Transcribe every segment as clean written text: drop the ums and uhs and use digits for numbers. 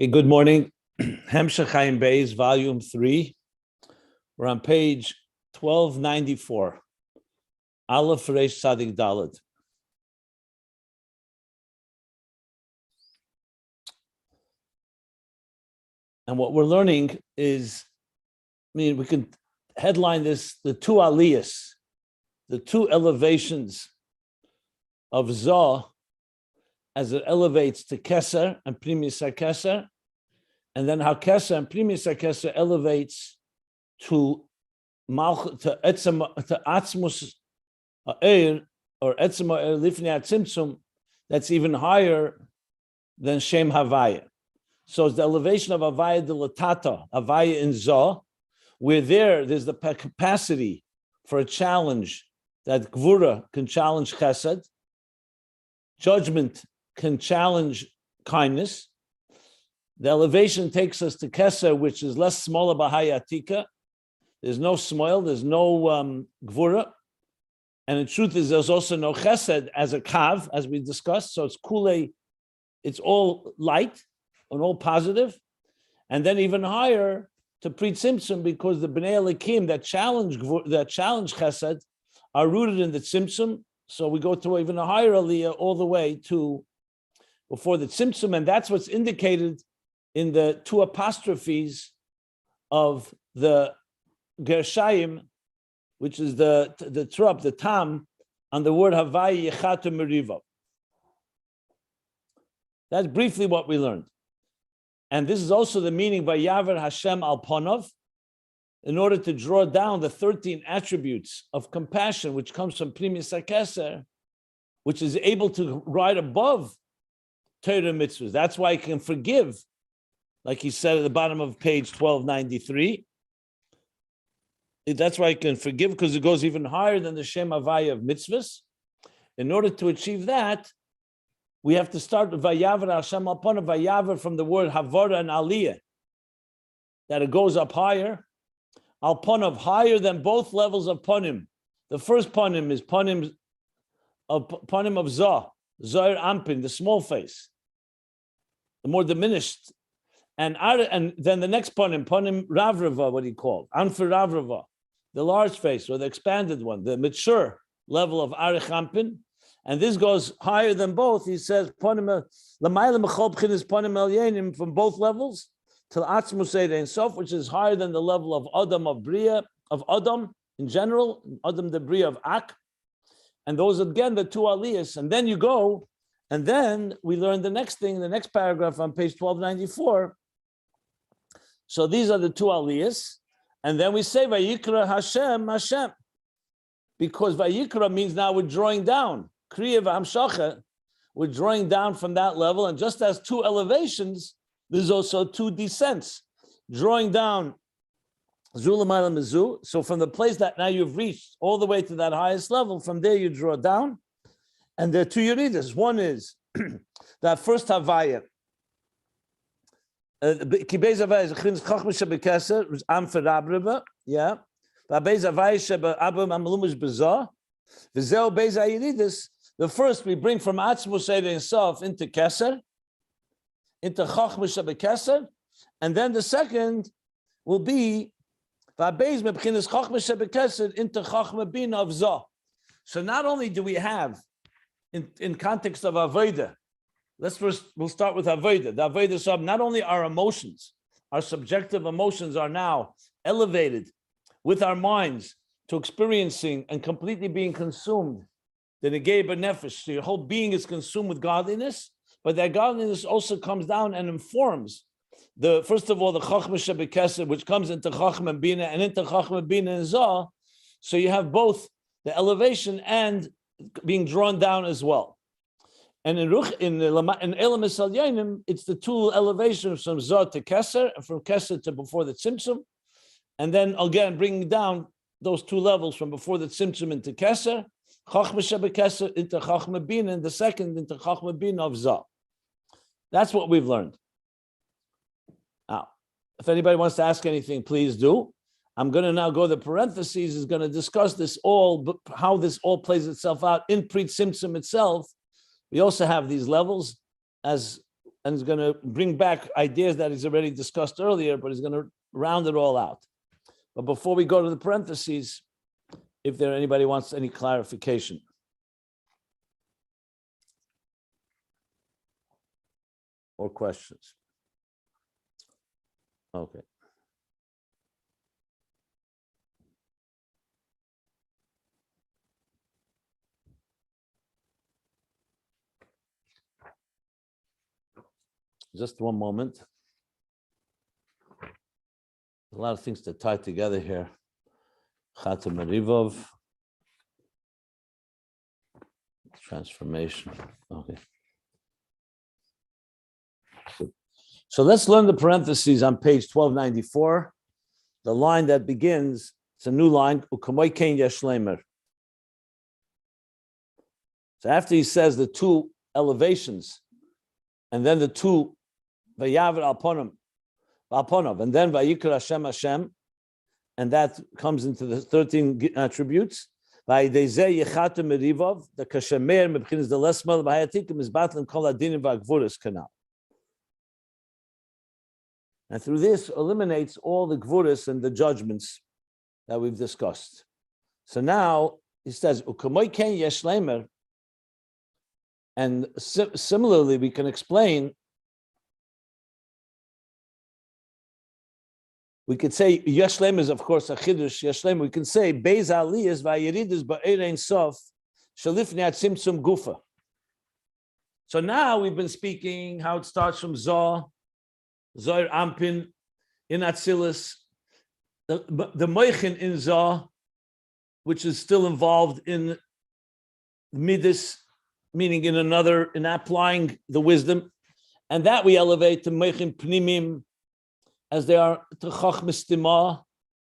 Okay, good morning. Ayin Beis, volume 3. We're on page 1294. Aleph Reish Tzadik Daled. And what we're learning is, we can headline this, the two aliyahs, the two elevations of Zah, as it elevates to Keser and Primis HaKeser, and then how Keser and Primis HaKeser elevates to Atzmus Ha'er, or Etzem Ha'er Lifnei Tzimtzum, that's even higher than Shem Havaya. So it's the elevation of Havaya de Latata, Havaya in Zah, where there's the capacity for a challenge that Gvura can challenge Chesed, judgment can challenge kindness. The elevation takes us to Keser, which is less smaller Bahaya Atika. There's no smoil, there's no Gvura. And the truth is, there's also no Chesed as a Kav, as we discussed. So it's Kule, it's all light and all positive. And then even higher to Pre-Tzimtzum, because the Bnei Elikim that challenge Chesed are rooted in the Tzimtzum. So we go to even a higher aliyah all the way to before the Tzimtzum, and that's what's indicated in the two apostrophes of the Gershayim, which is the trup, the tam, on the word Havaya Yechatu Meriva. That's briefly what we learned. And this is also the meaning by Yaver Hashem al Ponov, in order to draw down the 13 attributes of compassion, which comes from Primis HaKeser, which is able to ride above Torah mitzvahs. That's why he can forgive, like he said at the bottom of page 1293. That's why he can forgive, because it goes even higher than the Shem Havaya of mitzvahs. In order to achieve that, we have to start with Vayavar Hashem al Ponav, Vayavar from the word Havara and Aliyah, that it goes up higher. Al Ponav, higher than both levels of Ponim. The first Ponim is Ponim of Zah, Zohar Ampin, the small face, the more diminished. And then the next Ponim Ravrava, what he called, Anfer Ravrava, the large face, or the expanded one, the mature level of Arich Ampin. And this goes higher than both. He says, Ponim L'mayla Mechol B'chinas Ponim Elyenim, from both levels, till Atzmus Ein Sof, which is higher than the level of Adam, of Bria, of Adam in general, Adam the Bria of Ak. And those again, the two aliyahs. And then you go, and then we learn the next thing, the next paragraph on page 1294. So these are the two aliyahs. And then we say, Vayikra Hashem, Hashem. Because Vayikra means now we're drawing down. Kriya v'hamshacha, we're drawing down from that level. And just as two elevations, there's also two descents. Drawing down Zulamayla Mizu. So from the place that now you've reached all the way to that highest level, from there you draw down. And there are two Yeridas. One is that first Havaya. Kibez Havaya is Chins Chachma Shebekeser, Amfer Rabrava, yeah. Vabez Havaya Shebe Abam Amalumish Bezah. V'zeo Bez Ayiridas. The first we bring from Atzmus Ein Sof into Keser, into Chachma Shebekeser, and then the second will be Vabez Mebchinas Chachma Shebekeser into Chachma Bina of Zah. So not only do we have in context of Avodah, we'll start with Avodah. The Avodah sub, not only our emotions, our subjective emotions are now elevated with our minds to experiencing and completely being consumed. The Negei B'Nefesh, so your whole being is consumed with godliness, but that godliness also comes down and informs first of all, the Chachma Shebekeser, which comes into Chachma Bina and into Chachma Bina and Zah. So you have both the elevation and being drawn down as well. And in Elam Esal Yainim, it's the two elevations from Zah to Keser, and from Keser to before the Tzimtzum. And then again, bringing down those two levels from before the Tzimtzum into Keser, Chachma Shebekeser into Chachma Bina, and the second into Chachma Bina of Zah. That's what we've learned. Now, if anybody wants to ask anything, please do. I'm going to now go, the parentheses is going to discuss this all, how this all plays itself out in Pre-Tzimtzum itself. We also have these levels, as and is going to bring back ideas that he's already discussed earlier, but he's going to round it all out. But before we go to the parentheses, if there anybody wants any clarification. Or questions. Okay. Just one moment. A lot of things to tie together here. Chatam Rivov. Transformation. Okay. So let's learn the parentheses on page 1294. The line that begins, it's a new line. So after he says the two elevations, and then the two Vayavar Alponav, and then Vayikra Hashem Hashem, and that comes into the 13 attributes. The Kashemer Mebchinas the Lesmal Vayatikim is battling Kol Adinim Vagvuris Canal. And through this eliminates all the gvuris and the judgments that we've discussed. So now he says, Ukamoy Ken Yeshlemer, and similarly we can explain. We could say Yeshlem is, of course, a Chiddush. Yeshlem, we can say Beis Aliyas Vayiridis Ba'erein Sof Shalifni Tzimtzum Gufa. So now we've been speaking how it starts from Zohar Ampin in Atzilus, the Moichin in Zohar, which is still involved in Midas, meaning in applying the wisdom, and that we elevate to Moichin Pnimim, as they are to Chachmas Tima,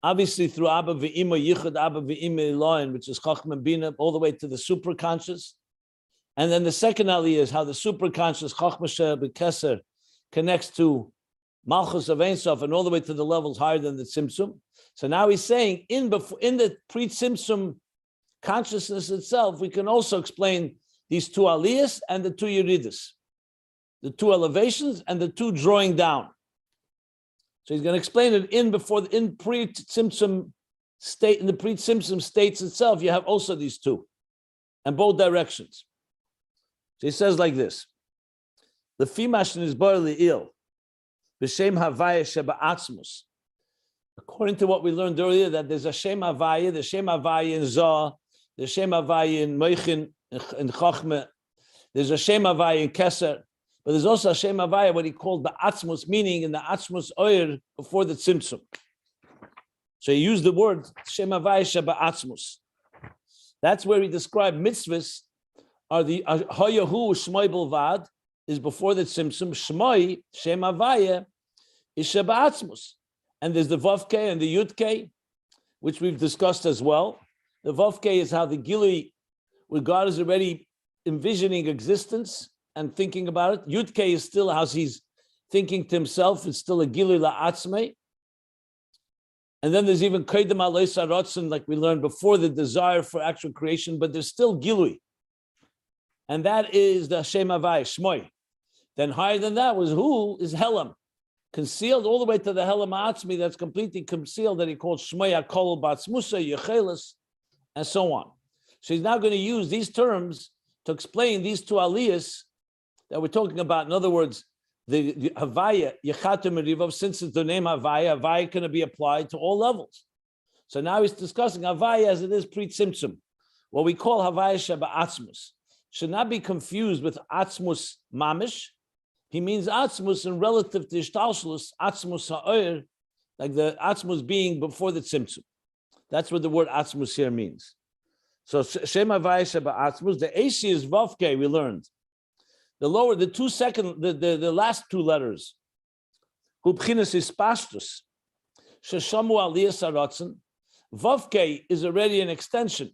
obviously through Abba Ve'ima Yichud, Abba Ve'ima Eloin, which is Chachma Bina, all the way to the superconscious. And then the second aliyah is how the superconscious Chachma Sheh B'Keser connects to Malchus of Ein Sof and all the way to the levels higher than the Tzimtzum. So now he's saying in the pre-Tzimtzum consciousness itself, we can also explain these two aliyahs and the two yeridas, the two elevations and the two drawing down. So he's going to explain it in pre-Tzimtzum state, in the pre-Tzimtzum states itself, you have also these two, and both directions. So he says like this: the Fimashin is barely ill, b'shem Havaya sheba atzmus. According to what we learned earlier, that there's a Shem Havaya, the Shem Havaya in Zohar, the Shem Havaya in Moichin, in Chachma, there's a Shem Havaya in Keser. But there's also a Shem Havaya, what he called the Atzmus, meaning in the Atzmus Oyer before the Tzimtzum. So he used the word Shem Havaya Sheba Atzmus. That's where he described mitzvahs are the Hayahu Shmoi Belvad is before the Tzimtzum. Shmoi, Shem Havaya, is Sheba Atzmus. And there's the Vavke and the Yudke, which we've discussed as well. The Vavke is how the Gili, where God is already envisioning existence and thinking about it. Yudke is still how he's thinking to himself. It's still a Gili La'atzmei. And then there's even Kaidem Alei Saratzen, like we learned before, the desire for actual creation, but there's still Gilui. And that is the Shem Havai, Shmoi. Then higher than that was who is Helam, concealed all the way to the Helam Atzmi, that's completely concealed, that he called Shmoi HaKol Batzmusa, Yechelis, and so on. So he's now going to use these terms to explain these two aliyahs that we're talking about. In other words, the Havaya, Yechatim Rivov, since it's the name Havaya, Havaya can be applied to all levels. So now he's discussing Havaya as it is pre-Tzimtzum, what we call Havaya Sheba Atzmus. Should not be confused with Atzmus Mamish. He means Atzmus in relative to Ishtalshlus, Atzmus Ha'oyer, like the Atzmus being before the Tzimtzum. That's what the word Atzmus here means. So Shem Havaya Sheba Atzmus, the Ashi is Vavke, we learned. The lower, the last two letters, Hubchinas is Pastus, Sheshamu Aliyah Saratzen. Vavke is already an extension.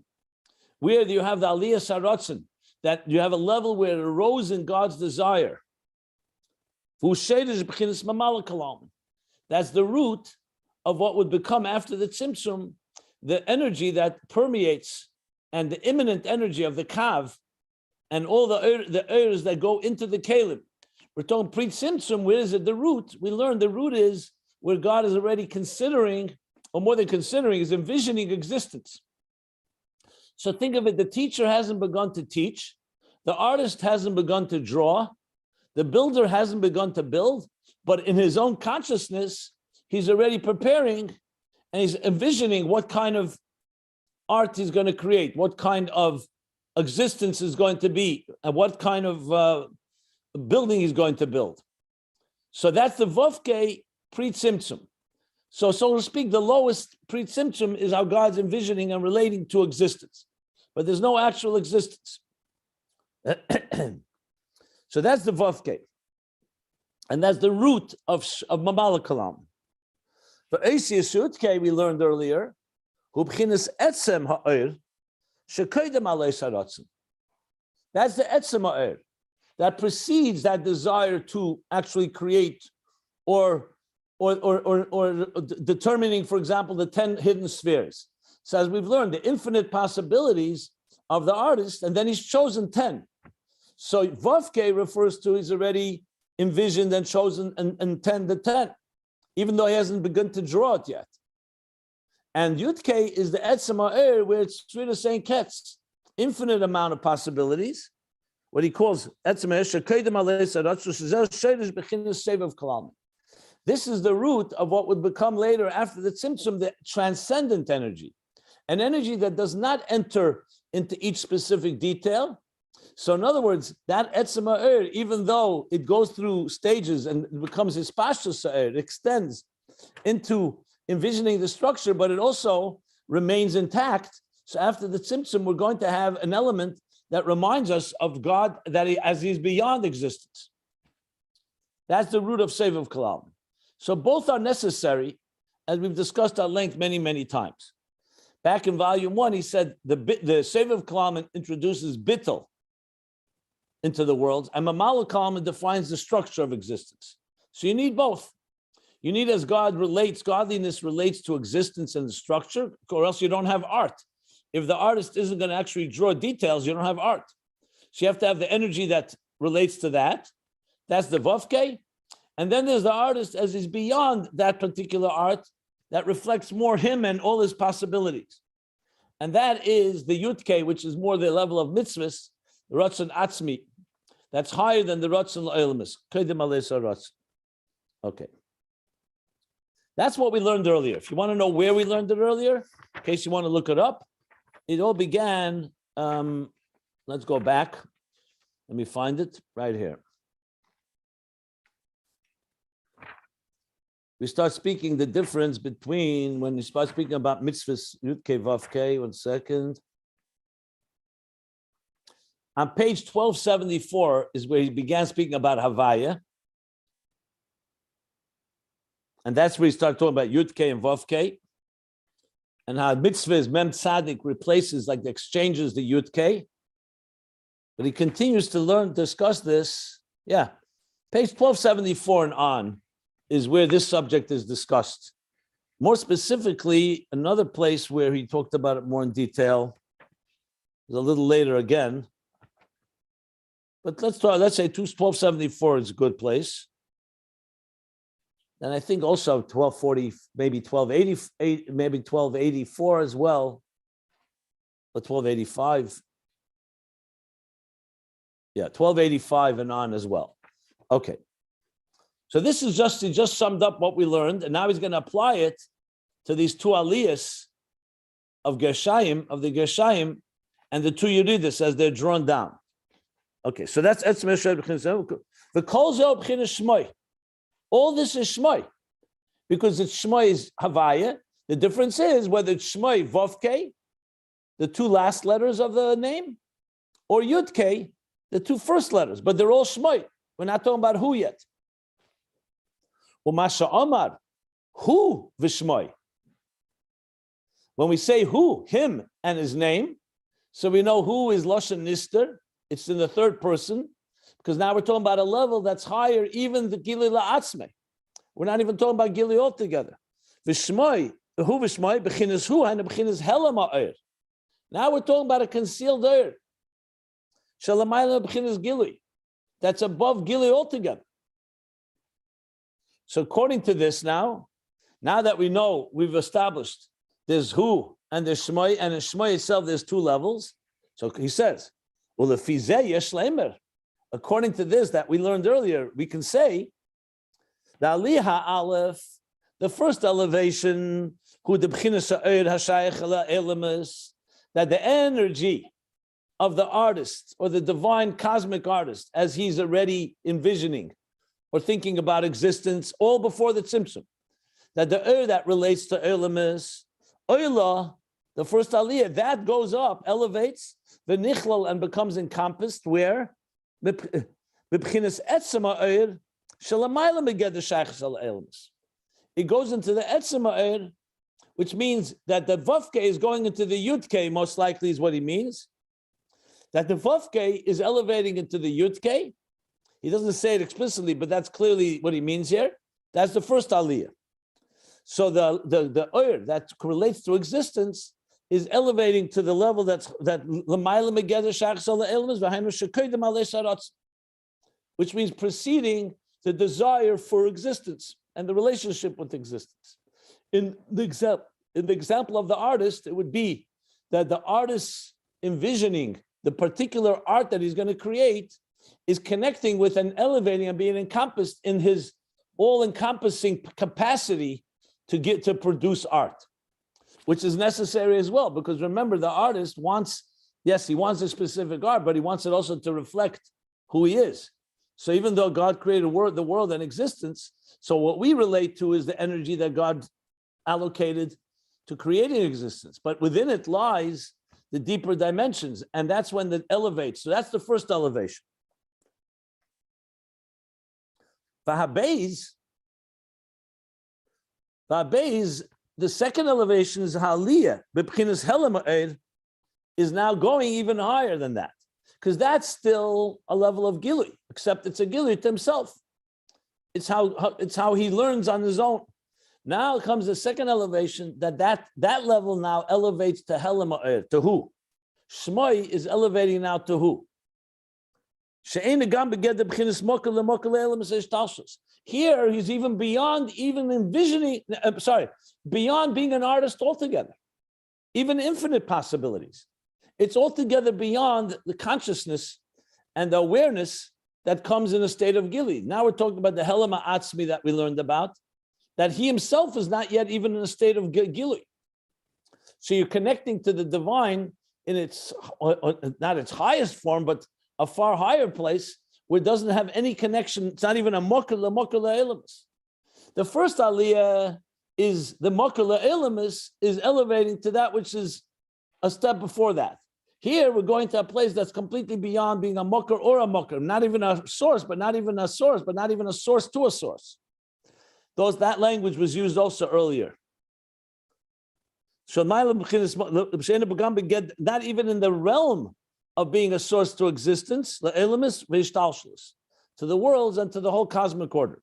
Where you have the Aliyah Saratzen, that you have a level where it arose in God's desire. That's the root of what would become after the Tzimtzum, the energy that permeates and the imminent energy of the Kav, and all the errors that go into the Kalim. We're talking pre-Tzimtzum. Where is it? The root. We learned the root is where God is already considering, or more than considering, is envisioning existence. So think of it, the teacher hasn't begun to teach, the artist hasn't begun to draw, the builder hasn't begun to build, but in his own consciousness, he's already preparing and he's envisioning what kind of art he's going to create, what kind of existence is going to be, and what kind of building he's going to build. So that's the Vovke Pre-Tzimtzum. So to speak, the lowest Pre-Tzimtzum is how God's envisioning and relating to existence. But there's no actual existence. So that's the Vovke. And that's the root of Mamala Kalam. For Eisius Yutke, we learned earlier, Hubchinas Etzem Ha'ir, Shekoidem Alei Saratzim. That's the Etzem Ha'ir that precedes that desire to actually create or determining, for example, the 10 hidden spheres. So as we've learned, the infinite possibilities of the artist, and then he's chosen 10. So Vavke refers to he's already envisioned and chosen and 10 the 10, even though he hasn't begun to draw it yet. And Yudke is the Etzem Ha'er, where it's really saying Ketz, infinite amount of possibilities, what he calls Etzem Ha'er, Shekoidem Alei Saratzim, Shezer Sheidish Bechinas Sevav Kalam. This is the root of what would become later after the Tzimtzum, the transcendent energy, an energy that does not enter into each specific detail. So in other words, that Etzem Ha'er, even though it goes through stages and it becomes Hispashtus Ha'er, it extends into envisioning the structure, but it also remains intact. So after the Tzimtzum, we're going to have an element that reminds us of God, that as he's beyond existence. That's the root of Sevav Kalam. So both are necessary, as we've discussed at length many, many times. Back in volume 1, he said the Sevav Kalam introduces bittul into the world, and Mamala Kalam defines the structure of existence. So you need both. You need, as God relates, godliness relates to existence and the structure, or else you don't have art. If the artist isn't going to actually draw details, you don't have art. So you have to have the energy that relates to that. That's the Vavke. And then there's the artist as he's beyond that particular art that reflects more him and all his possibilities. And that is the Yutke, which is more the level of mitzvahs, the Ratzon Atzmi. That's higher than the Ratzon L'Olemus. Kodim Alei Ratzon. Okay. That's what we learned earlier. If you want to know where we learned it earlier, in case you want to look it up, it all began, let's go back. Let me find it right here. We start speaking the difference between when we start speaking about mitzvahs, Yudke, Vavke, 1 second. On page 1274 is where he began speaking about Havaya. And that's where he started talking about Yudke and Vavke. And how mitzvahs, Mem Tzadik replaces, like the exchanges, the Yudke. But he continues to discuss this. Yeah, page 1274 and on is where this subject is discussed. More specifically, another place where he talked about it more in detail is a little later again. But let's say 1274 is a good place. And I think also 1240, maybe 1280, maybe 1284 as well, or 1285. Yeah, 1285 and on as well. Okay. So this is he just summed up what we learned, and now he's going to apply it to these two aliyahs of the Gershayim, and the two Yeridis as they're drawn down. Okay, so that's Etzem Ha'er. The Kol Zeh B'chinas Shmoi. All this is Shmoi, because it's Shmoi is Havaya. The difference is whether it's Shmoi Vavke, the two last letters of the name, or Yudke, the two first letters, but they're all Shmoi. We're not talking about who yet. Umasha Omar, who v'shmoi. When we say who, him and his name, so we know who is Lashon Nister. It's in the third person, because now we're talking about a level that's higher, even the Gili La'atzme. We're not even talking about Gili altogether. V'shmoi, who v'shmoi, b'chinas hu, and b'chinas helam ha'er. Now we're talking about a concealed er. Shalamayla b'chinas Gili. That's above Gili altogether. So according to this now that we know, we've established there's Hu and there's Shmoi, and in Shmoi itself there's two levels. So he says, well, according to this that we learned earlier, we can say the Aliyah Aleph, the first elevation, that the energy of the artist or the divine cosmic artist, as he's already envisioning or thinking about existence, all before the Tzimtzum, that the that relates to Eilamis, Oyla, the first Aliyah, that goes up, elevates, the Nichlal, and becomes encompassed where? It goes into the Etzema, which means that the Vavke is going into the Yudke, most likely is what he means. That the Vavke is elevating into the Yudke. He doesn't say it explicitly, but that's clearly what he means here. That's the first Aliyah. So the Oyer that relates to existence is elevating to the level which means preceding the desire for existence and the relationship with existence. In the example of the artist, it would be that the artist envisioning the particular art that he's going to create is connecting with and elevating and being encompassed in his all-encompassing capacity to produce art, which is necessary as well, because remember, the artist wants a specific art, but he wants it also to reflect who he is. So even though God created the world and existence, so what we relate to is the energy that God allocated to creating existence, but within it lies the deeper dimensions, and that's when it elevates. So that's the first elevation. Vahabeis, the second elevation is Haliyah, B'pchinas Helam is now going even higher than that, because that's still a level of Gilui, except it's a Gilui to himself. It's how he learns on his own. Now comes the second elevation, that level now elevates to Helam, to who? Shmoi is elevating now to who? Here he's even beyond envisioning, beyond being an artist altogether, even infinite possibilities. It's altogether beyond the consciousness and the awareness that comes in a state of Gili. Now we're talking about the Helama Atzmi that we learned about, that he himself is not yet even in a state of Gili. So you're connecting to the divine in its, not its highest form, but a far higher place where it doesn't have any connection. It's not even a mokar le'elamis. The first aliyah is the mokar le'elamis is elevating to that which is a step before that. Here we're going to a place that's completely beyond being a mokar or a mokar, not even a source, but not even a source, but not even a source to a source. That language was used also earlier. Not even in the realm of being a source to existence, to the worlds and to the whole cosmic order.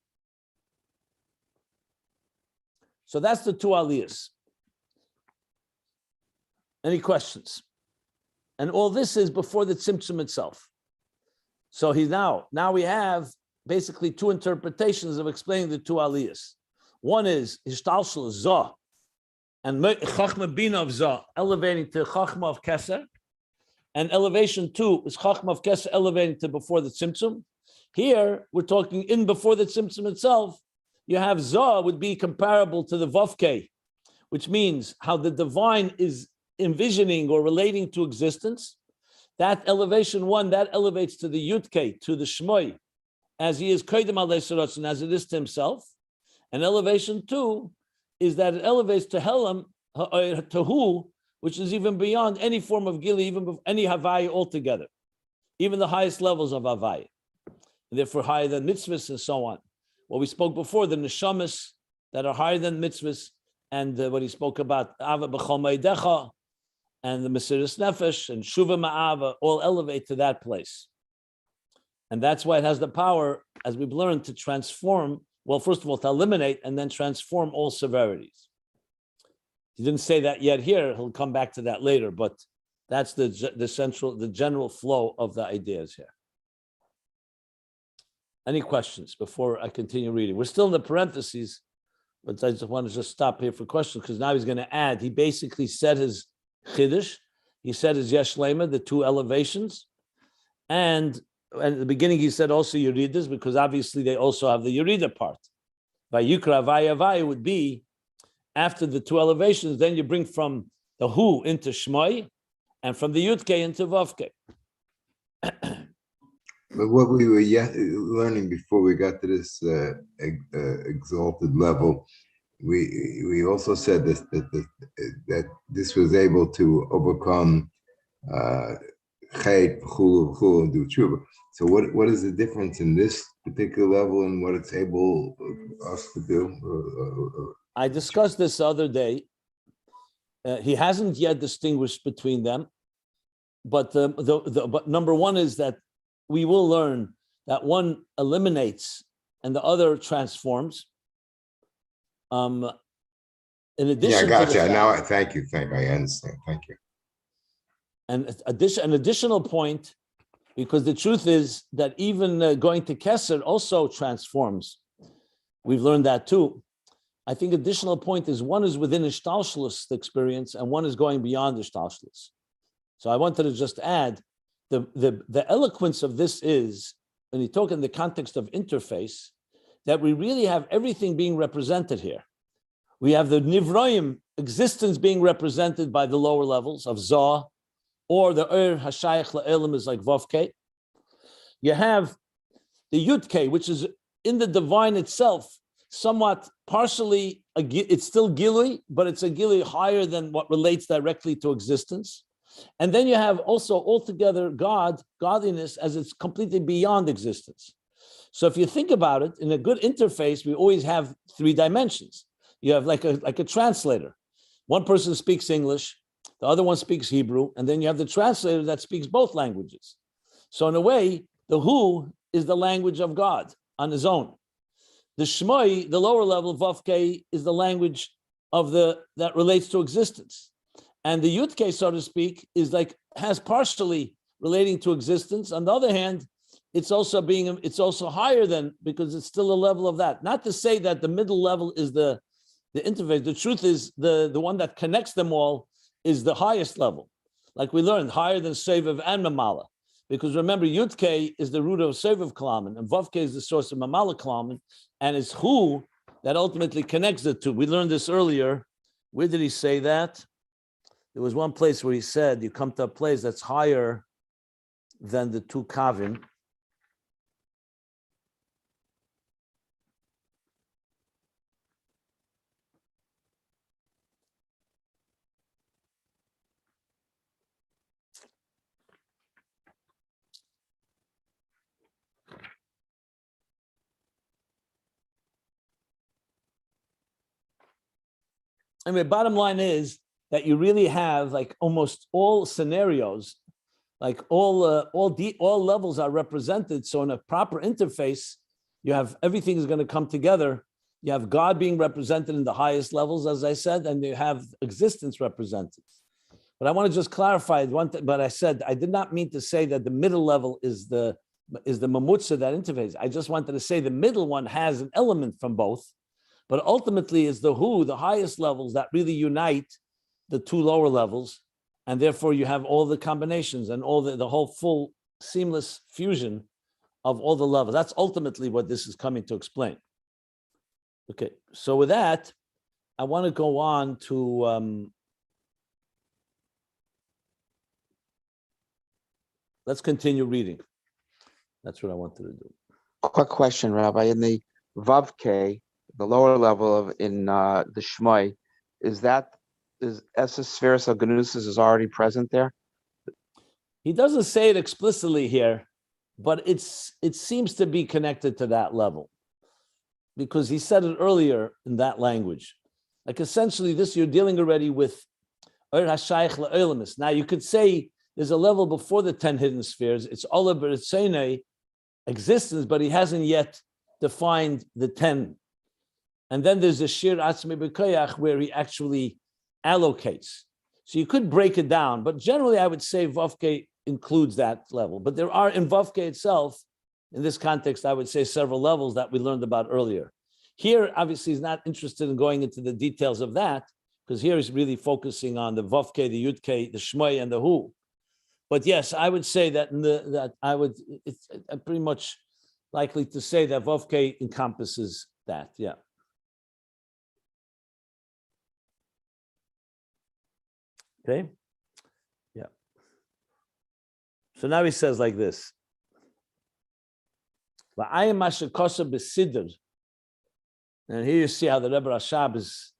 So that's the two aliyahs. Any questions? And all this is before the Tzimtzum itself. So now we have basically two interpretations of explaining the two aliyahs. One is Hishtalshel Zah and Chachma Bina of Zah, elevating to Chachma of Keser. And elevation 2 is Chachma of Keser elevating to before the Tzimtzum. Here, we're talking in before the Tzimtzum itself. You have Zah would be comparable to the Vavke, which means how the divine is envisioning or relating to existence. That elevation 1, that elevates to the Yudke, to the Shmoi, as he is Kodim Alei Sorotzin, as it is to himself. And elevation 2 is that it elevates to Helam, to Hu, which is even beyond any form of Gili, even any Havaya altogether, even the highest levels of Havaya, and therefore higher than mitzvahs and so on. What we spoke before, the neshamas that are higher than mitzvahs, and what he spoke about, Ava b'chol meidecha, and the Mesiras Nefesh, and Shuva Ma'ava, all elevate to that place. And that's why it has the power, as we've learned, to transform, well, first of all, to eliminate and then transform all severities. He didn't say that yet here. He'll come back to that later, but that's the general flow of the ideas here. Any questions before I continue reading? We're still in the parentheses, but I just want to just stop here for questions because now he's going to add. He basically said his chiddush. He said his yesh lema, the two elevations, and at the beginning he said also yuridas because obviously they also have the yurida part. Vayikra Havaya would be after the two elevations. Then you bring from the hu into shmoi, and from the yudke into vavke. But what we were learning before we got to this exalted level, we also said that this was able to overcome chait, v'chulu, and do tshuva. So what is the difference in this particular level and what it's able us to do? I discussed this the other day. He hasn't yet distinguished between them, but but number one is that we will learn that one eliminates and the other transforms. In addition, yeah, gotcha. Now, thank you. I understand. Thank you. And an additional point, because the truth is that even going to Kesser also transforms. We've learned that too. I think additional point is one is within Ishtalshlus experience and one is going beyond Ishtalshlus. So I wanted to just add the eloquence of this is, when you talk in the context of interface, that we really have everything being represented here. We have the Nivroim existence being represented by the lower levels of Zah, or the Hashayach La'elim is like Vavke. You have the Yudke, which is in the divine itself, somewhat partially, it's still Gilui, but it's a Gilui higher than what relates directly to existence. And then you have also altogether godliness as it's completely beyond existence. So if you think about it, in a good interface, we always have three dimensions. You have like a translator. One person speaks English, the other one speaks Hebrew, and then you have the translator that speaks both languages. So in a way, the Hu is the language of God on his own. The Shmoi, the lower level of Vavke, is the language of that relates to existence. And the Yudke, so to speak, has partially relating to existence. On the other hand, it's also higher than, because it's still a level of that. Not to say that the middle level is the interface. The truth is the one that connects them all is the highest level. Like we learned, higher than Seviv and Mamala. Because remember, Yudke is the root of Seviv Kalaman, and Vavke is the source of Mamala Kalaman, and it's Hu that ultimately connects the two. We learned this earlier. Where did he say that? There was one place where he said, you come to a place that's higher than the two Kavim. Anyway, bottom line is that you really have like almost all scenarios, like all levels are represented. So in a proper interface, you have everything is going to come together. You have God being represented in the highest levels, as I said, and you have existence represented. But I want to just clarify one thing. But I said I did not mean to say that the middle level is the mamutza, that interface. I just wanted to say the middle one has an element from both. But ultimately, is the Hu, the highest levels that really unite the two lower levels, and therefore you have all the combinations and all the whole full seamless fusion of all the levels. That's ultimately what this is coming to explain. Okay, so with that, I want to go on to let's continue reading. That's what I wanted to do. Quick question, Rabbi. In the Vavke, the lower level in the Shmai, is Esespheres of Ganusis is already present there? He doesn't say it explicitly here, but it seems to be connected to that level, because he said it earlier in that language. Like essentially, this you're dealing already with Now you could say there's a level before the 10 hidden spheres. It's Ola B'Ritzene existence, but he hasn't yet defined the 10. And then there's the Shiur Atzmi B'Koyach where he actually allocates. So you could break it down, but generally I would say Vavke includes that level. But there are in Vavke itself, In this context, I would say several levels that we learned about earlier. Here, obviously, he's not interested in going into the details of that, because here he's really focusing on the Vavke, the Yudke, the Shmoi, and the Hu. But yes, I would say that it's pretty much likely to say that Vavke encompasses that, yeah. Okay, yeah. So now he says like this. And here you see how the Rebbe Rashab is,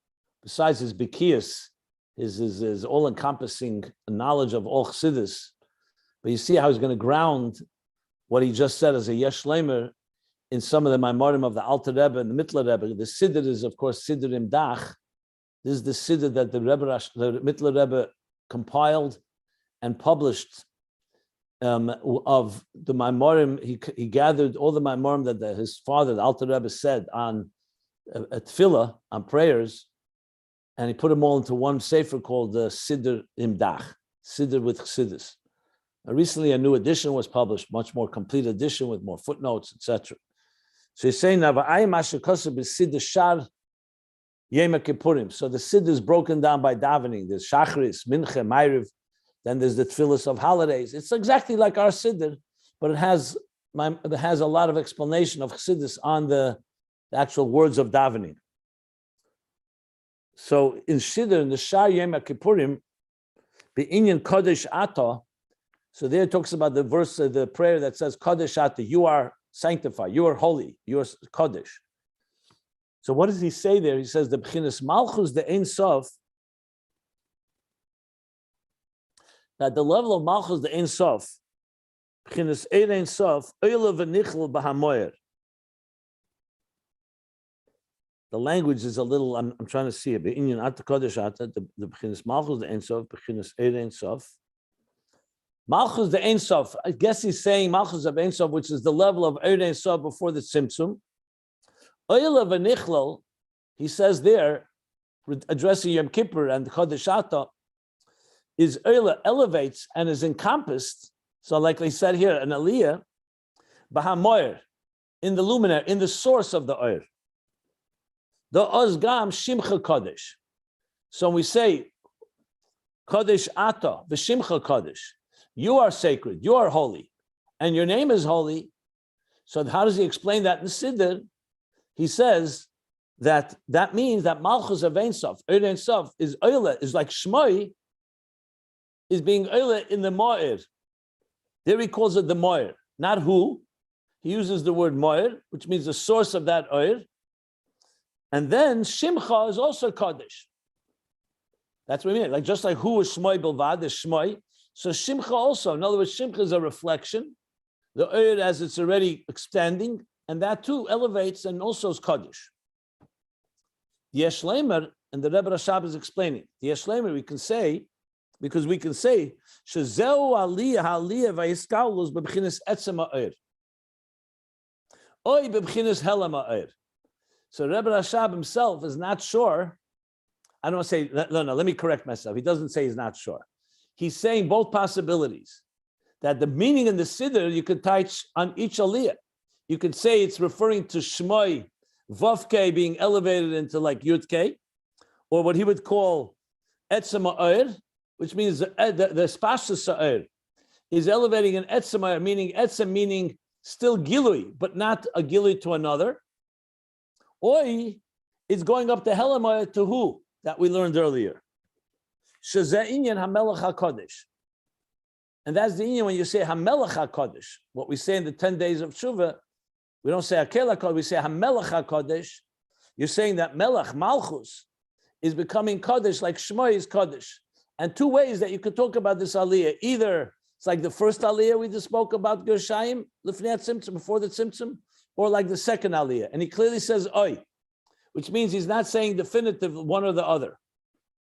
besides his Bikiyas, his all-encompassing knowledge of all Chassidus, but you see how he's going to ground what he just said as a Yesh Leimer in some of the Maimorim of the Alter Rebbe and the Mittler Rebbe. The Siddur is, of course, Siddur Imdach. This is the Siddur that the Mittler Rebbe compiled and published of the Maimorim. He gathered all the Maimorim that his father, the Alter Rebbe, said on a tefillah, on prayers, and he put them all into one sefer called the Siddur Imdach, Siddur with Chassidus. Recently, a new edition was published, much more complete edition with more footnotes, etc. So he's saying, so the Siddur is broken down by davening. There's Shachris, Mincha, Ma'ariv, then there's the tefillahs of holidays. It's exactly like our Siddur, but it has a lot of explanation of Chassidus on the actual words of davening. So in Siddur, in the Shar Yom Kippurim, Be'inyan Kodesh Ata, so there it talks about the verse, the prayer that says, Kodesh Ata, you are sanctified, you are holy, you are Kodesh. So what does he say there? He says, the B'chinas Malchus, the Ein Sof, that the level of Malchus, the Ein Sof, B'chinas Ein Sof, Oila v'nichl b'hamoyer. The language is a little, I'm trying to see it. Be'inyan Ata Kodesh Ata, the B'chinas Malchus, the Ein Sof, B'chinas Ein Sof. Malchus the Ein Sof. I guess he's saying Malchus of Ein Sof, which is the level of Ein Sof before the Tzimtzum. Oila v'nichlal, he says there, addressing Yom Kippur and Chodesh Ata, is Oila elevates and is encompassed. So, like they said here, an Aliyah, Bahamoyer, in the luminaire, in the source of the Oir. The Ozgam Shimcha Kodesh. So we say Kodesh Ata, v'Shimcha Kodesh. You are sacred, you are holy, and your name is holy. So how does he explain that in Siddur? He says that means that Malchus of Ein Sof, Ein Sof is Oila, is like Shmoi, is being Oila in the Ma'ir. There he calls it the Ma'ir, not who. He uses the word Ma'ir, which means the source of that Oir. And then Shimcha is also Kodesh. That's what I mean. Like just like who is Shmoi Bilvad, is Shmoi. So Shimcha also, in other words, Shimcha is a reflection, the Oir as it's already extending, and that too elevates and also is Kaddish. The Yesh Leimer, and the Rebbe Rashab is explaining, the Yesh Leimer we can say, because we can say, Shezeu aliyah ha'aliyah v'yiskaulus b'b'chinas etzem ha'oir. Oy b'b'chinas helam ha'oir. So Rebbe Rashab himself is not sure. I don't want to say, no, let me correct myself. He doesn't say he's not sure. He's saying both possibilities. That the meaning in the Siddur, you could touch on each aliyah. You could say it's referring to Shmoi, Vavke being elevated into like Yudke, or what he would call Etzem Ha'oir, which means the Spashus Ha'oir is elevating an Etzem Ha'oir, meaning Etzem, meaning still Gilui, but not a Gilui to another. Or it's going up to Helam Ha'oir to who? That we learned earlier. Shezeh Inyan HaMelech HaKodesh. And that's the Inyan when you say HaMelech HaKodesh. What we say in the 10 days of Tshuva, we don't say Hakel HaKodesh, we say HaMelech HaKodesh. You're saying that Melech, Malchus, is becoming Kodesh like Shmoi is Kodesh. And two ways that you could talk about this Aliyah. Either it's like the first Aliyah we just spoke about, Gershayim, Lifnei Tzimtzum, before the Tzimtzum, or like the second Aliyah. And he clearly says Oy, which means he's not saying definitive one or the other.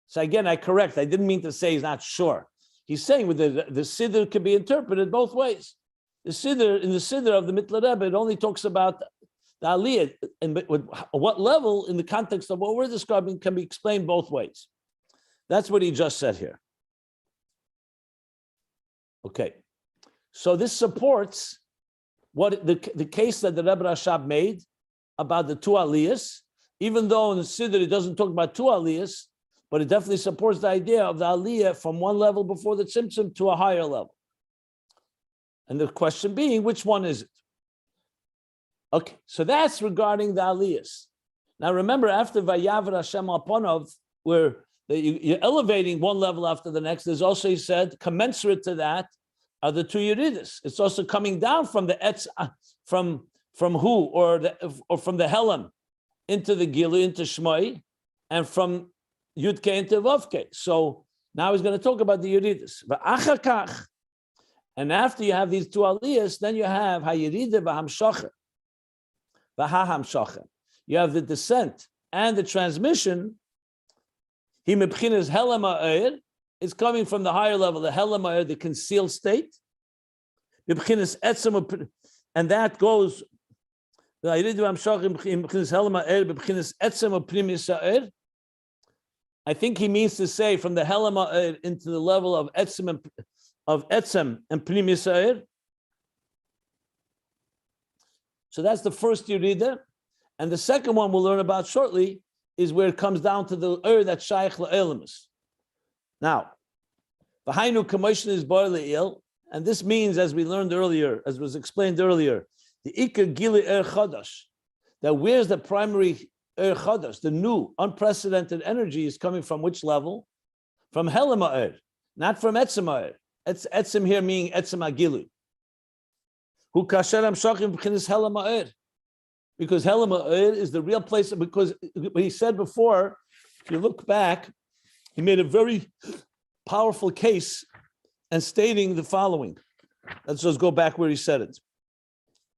So again, I correct. I didn't mean to say he's not sure. He's saying with the Siddur can be interpreted both ways. The Siddur, in the Siddur of the Mittler Rebbe, it only talks about the Aliyah, and what level in the context of what we're describing can be explained both ways. That's what he just said here. Okay. So this supports what the case that the Rebbe Rashab made about the two aliyahs, even though in the Siddur it doesn't talk about two aliyahs, but it definitely supports the idea of the aliyah from one level before the tzimtzum to a higher level. And the question being, which one is it? Okay, so that's regarding the aliyahs. Now remember, after Vayavar Hashem Alponov, where you're elevating one level after the next, there's also, he said, commensurate to that are the two Yeridis. It's also coming down from the etz, from who, or from the Helam into the Gilu, into Shmoi, and from Yudke into Vavke. So now he's going to talk about the Yeridis. And after you have these two aliyahs, then you have Hayirida v'hamshacha, v'hahamshacha. You have the descent and the transmission. He mebchinas Helam ha'er is coming from the higher level, the Helam ha'er, the concealed state. Mebchinas etzem, and that goes. I think he means to say from the Helam ha'er into the level of etzem and Pnimis ha'er. So that's the first Yerida. And the second one we'll learn about shortly is where it comes down to the that's shaykh la'elamus. Now, v'hainu kamoshn is bar le'il, and this means, as we learned earlier, as was explained earlier, the ikar gili chadash, that where's the primary chadash, the new unprecedented energy is coming from which level? From Helam ha'er, not from etzem ha'er. Etzem here meaning etzem ha'gili. Hu kasher hamshachim b'chinas Helam ha'er. Because Helam ha'er is the real place, because he said before, if you look back, he made a very powerful case and stating the following. Let's just go back where he said it.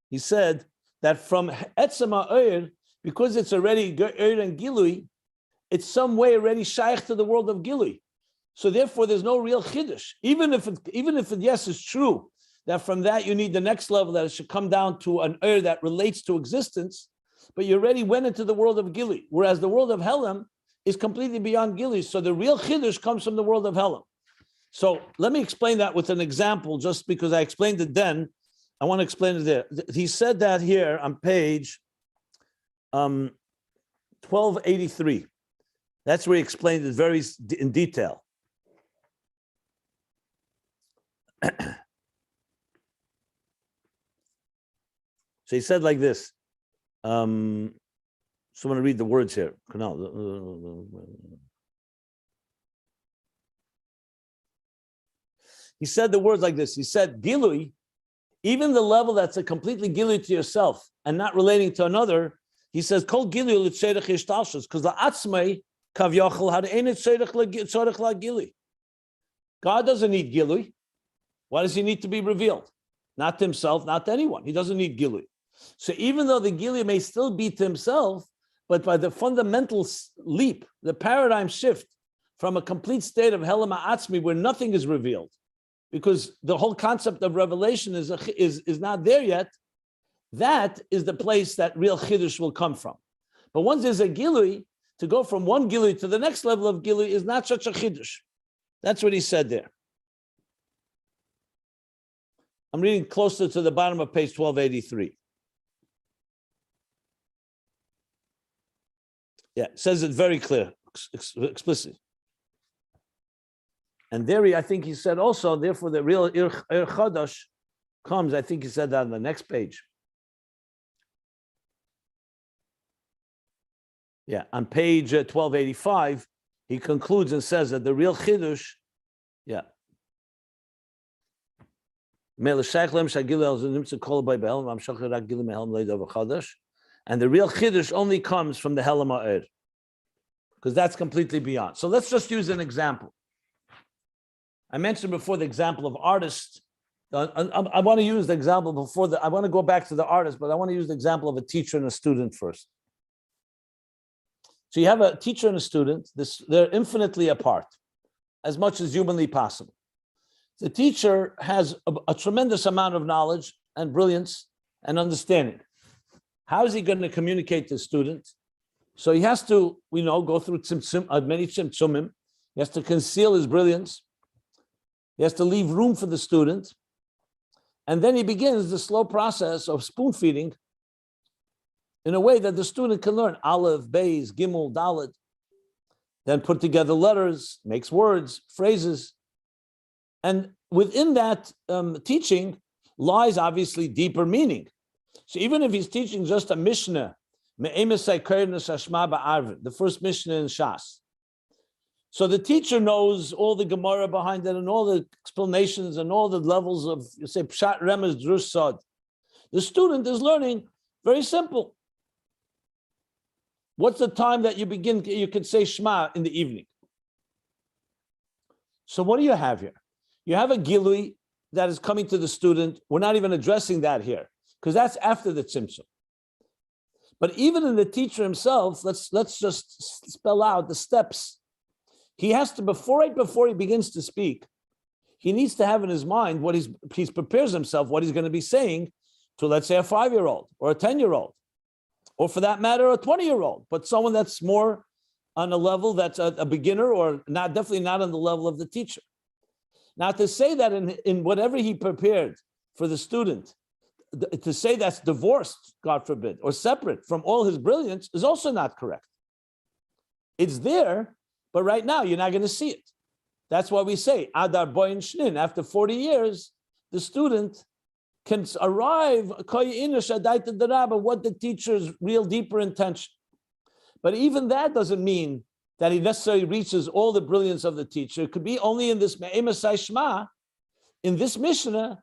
He said that from Etzem ha'er, because it's already Er and Gilui, it's some way already shaykh to the world of Gilui. So therefore, there's no real chiddush. Even if it yes, is true that from that you need the next level, that it should come down to an Er that relates to existence, but you already went into the world of Gili, whereas the world of Helam is completely beyond Gili. So the real chiddush comes from the world of Helam. So let me explain that with an example, just because I explained it then. I want to explain it there. He said that here on page 1283. That's where he explained it very in detail. So he said like this. So I'm going to read the words here. He said the words like this. He said, Gilui, even the level that's a completely Gilui to yourself and not relating to another, he says, Kol Gilui l'tzedech yishtalshus, because la'atzmei kav yochel had ein tzedech la'gilui. God doesn't need Gilui. Why does he need to be revealed? Not to himself, not to anyone. He doesn't need Gilui. So even though the Gilui may still be to himself, but by the fundamental leap, the paradigm shift from a complete state of Helam ha'atzmi where nothing is revealed, because the whole concept of revelation is not there yet, that is the place that real chiddush will come from. But once there's a Gilui, to go from one Gilui to the next level of Gilui is not such a chiddush. That's what he said there. I'm reading closer to the bottom of page 1283. Yeah, it says it very clear, explicit. And there, I think he said also, therefore, the real Ir Chadash comes, I think he said that on the next page. Yeah, on page 1285, he concludes and says that the real Chiddush, yeah. And the real Chiddush only comes from the Helam ha'er, because that's completely beyond. So let's just use an example. I mentioned before the example of artists. I want to use the example before I want to go back to the artist, but I want to use the example of a teacher and a student first. So you have a teacher and a student. They're infinitely apart, as much as humanly possible. The teacher has a tremendous amount of knowledge and brilliance and understanding. How is he going to communicate to the student? So he has to, go through many tzimtzumim. He has to conceal his brilliance. He has to leave room for the student. And then he begins the slow process of spoon feeding in a way that the student can learn Aleph, Beis, Gimel, Dalet, then put together letters, makes words, phrases. And within that teaching lies obviously deeper meaning. So even if he's teaching just a Mishnah, the first Mishnah in Shas, so the teacher knows all the Gemara behind it and all the explanations and all the levels of, you say, Pshat, Remez, Drush, Sod. The student is learning very simple. What's the time that you begin? You could say Shema in the evening. So what do you have here? You have a Gilui that is coming to the student. We're not even addressing that here because that's after the Tzimtzum. But even in the teacher himself, let's just spell out the steps. He has to, right before he begins to speak, he needs to have in his mind what he prepares himself, what he's going to be saying to, let's say, a 5-year-old or a 10-year-old, or for that matter, a 20-year-old, but someone that's more on a level that's a beginner or definitely not on the level of the teacher. Now, to say that in whatever he prepared for the student, to say that's divorced, God forbid, or separate from all his brilliance is also not correct. It's there, but right now you're not going to see it. That's why we say, Adar Boyin Shnin, after 40 years, the student can arrive what the teacher's real deeper intention. But even that doesn't mean that he necessarily reaches all the brilliance of the teacher. It could be only in this Me'emasai Shema, in this Mishnah,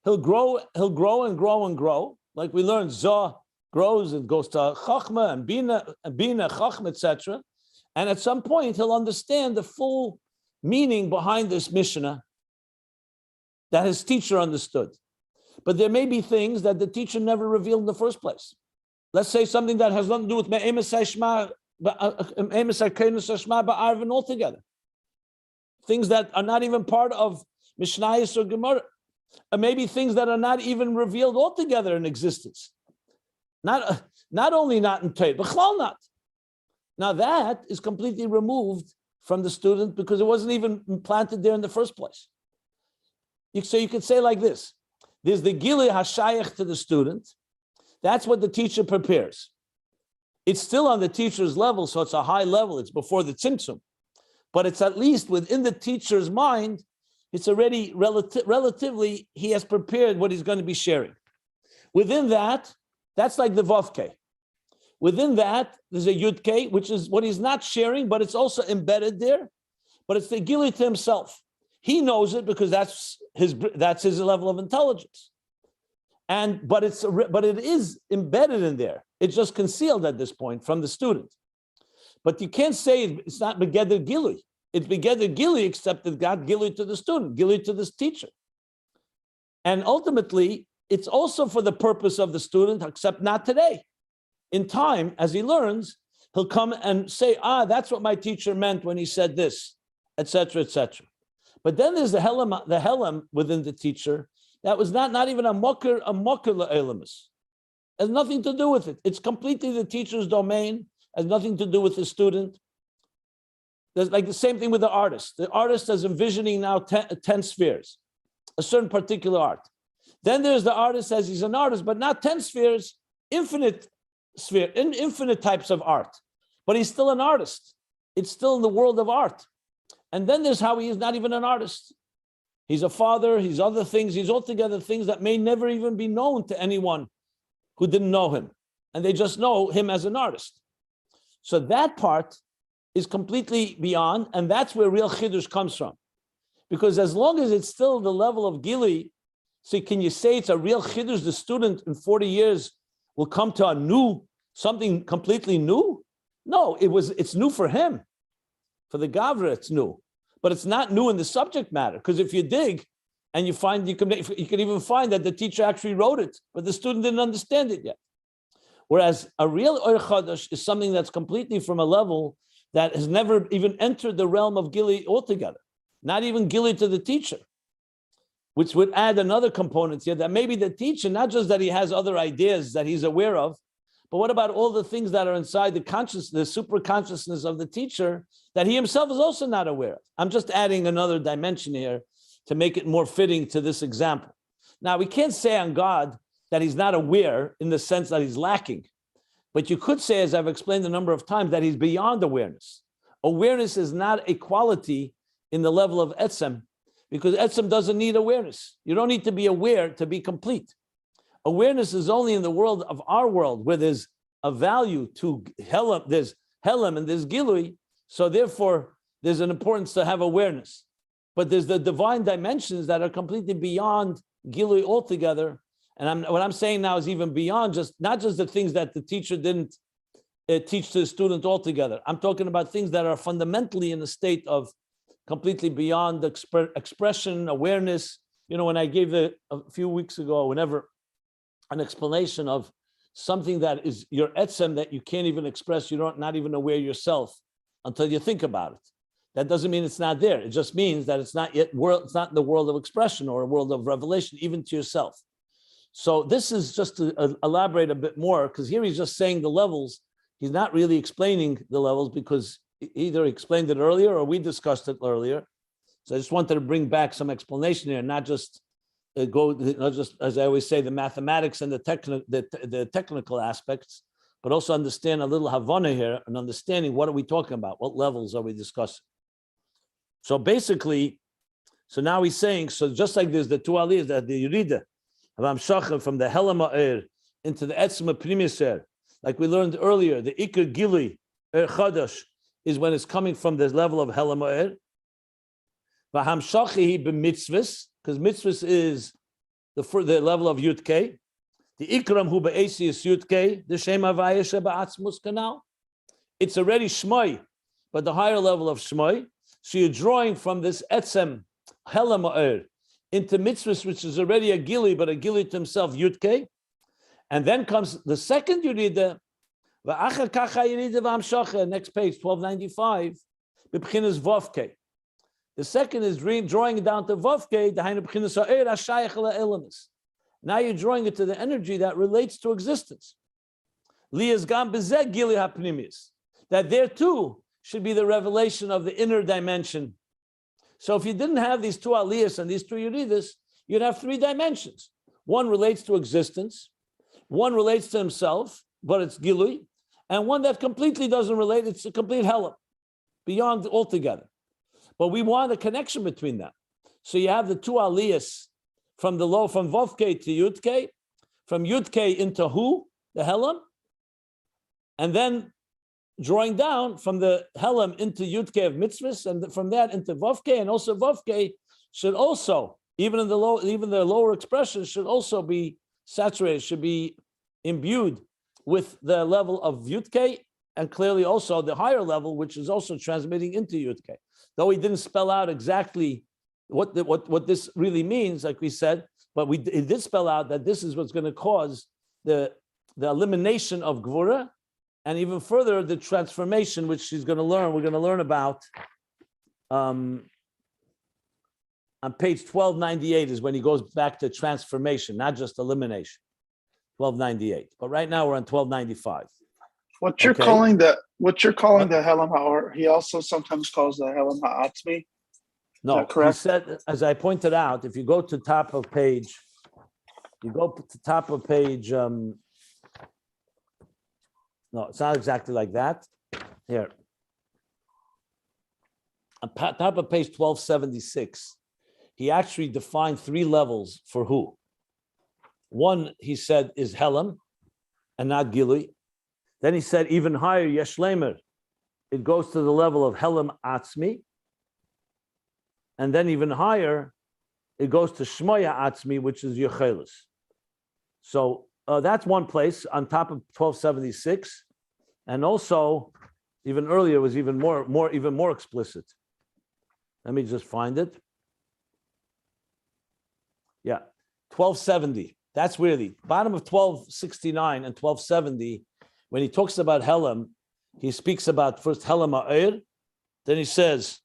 he'll grow and grow and grow. Like we learned, Zoh grows and goes to Chachma and Bina, Chachma, etc. And at some point, he'll understand the full meaning behind this Mishnah that his teacher understood. But there may be things that the teacher never revealed in the first place. Let's say something that has nothing to do with Me'emasai Shema, Me'emasai Keinus Shema Ba'arvin altogether. Things that are not even part of Mishnayos or Gemara. Or maybe things that are not even revealed altogether in existence. Not only not in Torah, but Chlal not. Now that is completely removed from the student because it wasn't even planted there in the first place. So you could say like this: there's the Gilui Hashayach to the student. That's what the teacher prepares. It's still on the teacher's level, so it's a high level. It's before the Tzimtzum. But it's at least within the teacher's mind, it's already relatively, he has prepared what he's going to be sharing. Within that, that's like the Vavke. Within that, there's a Yudke, which is what he's not sharing, but it's also embedded there. But it's the Gilui to himself. He knows it because that's his level of intelligence. But it is embedded in there. It's just concealed at this point from the student. But you can't say it's not Begeder Gilui. It's Begeder Gilui, except that God Gilui to the student, Gilui to this teacher. And ultimately, it's also for the purpose of the student, except not today. In time, as he learns, he'll come and say, that's what my teacher meant when he said this, etc., etc. But then there's the helam within the teacher that was not even a mocker la'elamus. Has nothing to do with it. It's completely the teacher's domain, has nothing to do with the student. There's like the same thing with the artist. The artist is envisioning now 10 spheres, a certain particular art. Then there's the artist as he's an artist, but not 10 spheres, infinite types of art. But he's still an artist. It's still in the world of art. And then there's how he is not even an artist. He's a father, he's other things, he's altogether things that may never even be known to anyone who didn't know him. And they just know him as an artist. So that part is completely beyond, and that's where real Chiddush comes from. Because as long as it's still the level of Gili, so can you say it's a real Chiddush, the student in 40 years will come to something completely new? No, it's new for him. For the Gavra, it's new. But it's not new in the subject matter, because if you dig and you find, you can even find that the teacher actually wrote it, but the student didn't understand it yet. Whereas a real Or Chadash is something that's completely from a level that has never even entered the realm of Gili altogether, not even Gili to the teacher, which would add another component here that maybe the teacher, not just that he has other ideas that he's aware of, but what about all the things that are inside the consciousness, the super consciousness of the teacher that he himself is also not aware of? I'm just adding another dimension here to make it more fitting to this example. Now, we can't say on God that he's not aware in the sense that he's lacking. But you could say, as I've explained a number of times, that he's beyond awareness. Awareness is not a quality in the level of etzem, because etzem doesn't need awareness. You don't need to be aware to be complete. Awareness is only in the world of our world, where there's a value to helam, there's helam and there's gilui, so therefore there's an importance to have awareness. But there's the divine dimensions that are completely beyond gilui altogether. And what I'm saying now is even beyond not just the things that the teacher didn't teach to the student altogether. I'm talking about things that are fundamentally in a state of completely beyond expression, awareness. When I gave a few weeks ago, whenever an explanation of something that is your etzem that you can't even express, you're not even aware yourself until you think about it. That doesn't mean it's not there. It just means that it's not yet it's not in the world of expression or a world of revelation, even to yourself. So this is just to elaborate a bit more, because here he's just saying the levels. He's not really explaining the levels, because either he explained it earlier or we discussed it earlier. So I just wanted to bring back some explanation here, not just not just, as I always say, the mathematics and the technical aspects, but also understand a little Havana here and understanding what are we talking about, what levels are we discussing. So basically, so now he's saying, so just like there's the two aliyahs, that the Yurida from the Helam Ha'er into the Etzem Pnimius, like we learned earlier, the Iker Gili Chadash is when it's coming from this level of Helam Ha'er. V'hamshachi b'mitzvahs, because mitzvahs is the level of Yud Kei. The Ikram hu be'esius Yud Kei, the Shem Havaya she'ba'atzmus kanal. It's already Shmoi, but the higher level of Shmoi. So you're drawing from this Etzem Helam Ha'er into mitzvahs, which is already a gili, but a gili to himself, Yudke. And then comes the second Yurida, next page, 1295, b'bchinas Vovke. The second is drawing it down to Vovke, now you're drawing it to the energy that relates to existence. That there too should be the revelation of the inner dimension. So if you didn't have these two aliyahs and these two yuridas, you'd have three dimensions. One relates to existence, one relates to himself, but it's gilui, and one that completely doesn't relate, it's a complete helam, beyond altogether. But we want a connection between them. So you have the two aliyahs from Vovke to Yudke, from Yudke into Hu, the helam, and then drawing down from the Helam into Yudke of mitzvahs, and from that into Vovke, and also Vovke should also, even the lower expressions should also be saturated, should be imbued with the level of Yudke, and clearly also the higher level, which is also transmitting into Yudke. Though he didn't spell out exactly what this really means, like we said, but it did spell out that this is what's going to cause the elimination of Gvura, and even further, the transformation, which she's going to learn, we're going to learn about on page 1298 is when he goes back to transformation, not just elimination. 1298. But right now we're on 1295. What you're calling the Helam Ha'or, he also sometimes calls the Helam Ha'atzmi. No, correct? He said, as I pointed out, if you go to top of page, no, it's not exactly like that. Here. On top of page 1276, he actually defined three levels for who. One, he said, is Helam and not Gilui. Then he said, even higher, Yeshlemer. It goes to the level of Helam Atzmi. And then even higher, it goes to Shmoya Atzmi, which is Yechelis. So that's one place on top of 1276. And also, even earlier was even more explicit. Let me just find it. Yeah, 1270. That's really bottom of 1269 and 1270. When he talks about Helam, he speaks about first Helam Ha'er, then he says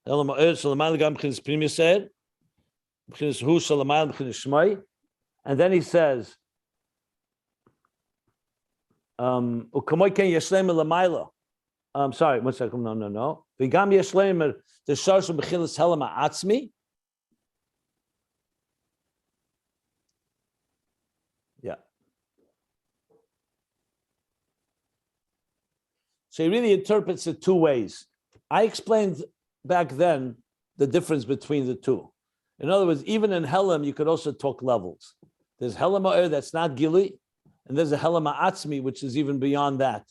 Helam Ha'er Shalamayl Gam B'chinas Pnimius Ha'er, B'chinas Hu Shalamayl B'chinas Shmai, and then he says Ukamoy Ken Yeshlemer Lamayla. Sorry, one second. No. V'gam Yeshlemer the Sharshu B'chinas Helam Ha'atzmi. So he really interprets it two ways. I explained back then the difference between the two. In other words, even in Helam, you could also talk levels. There's Helam Ha'er that's not Gili, and there's a Helam Ha'atzmi, which is even beyond that,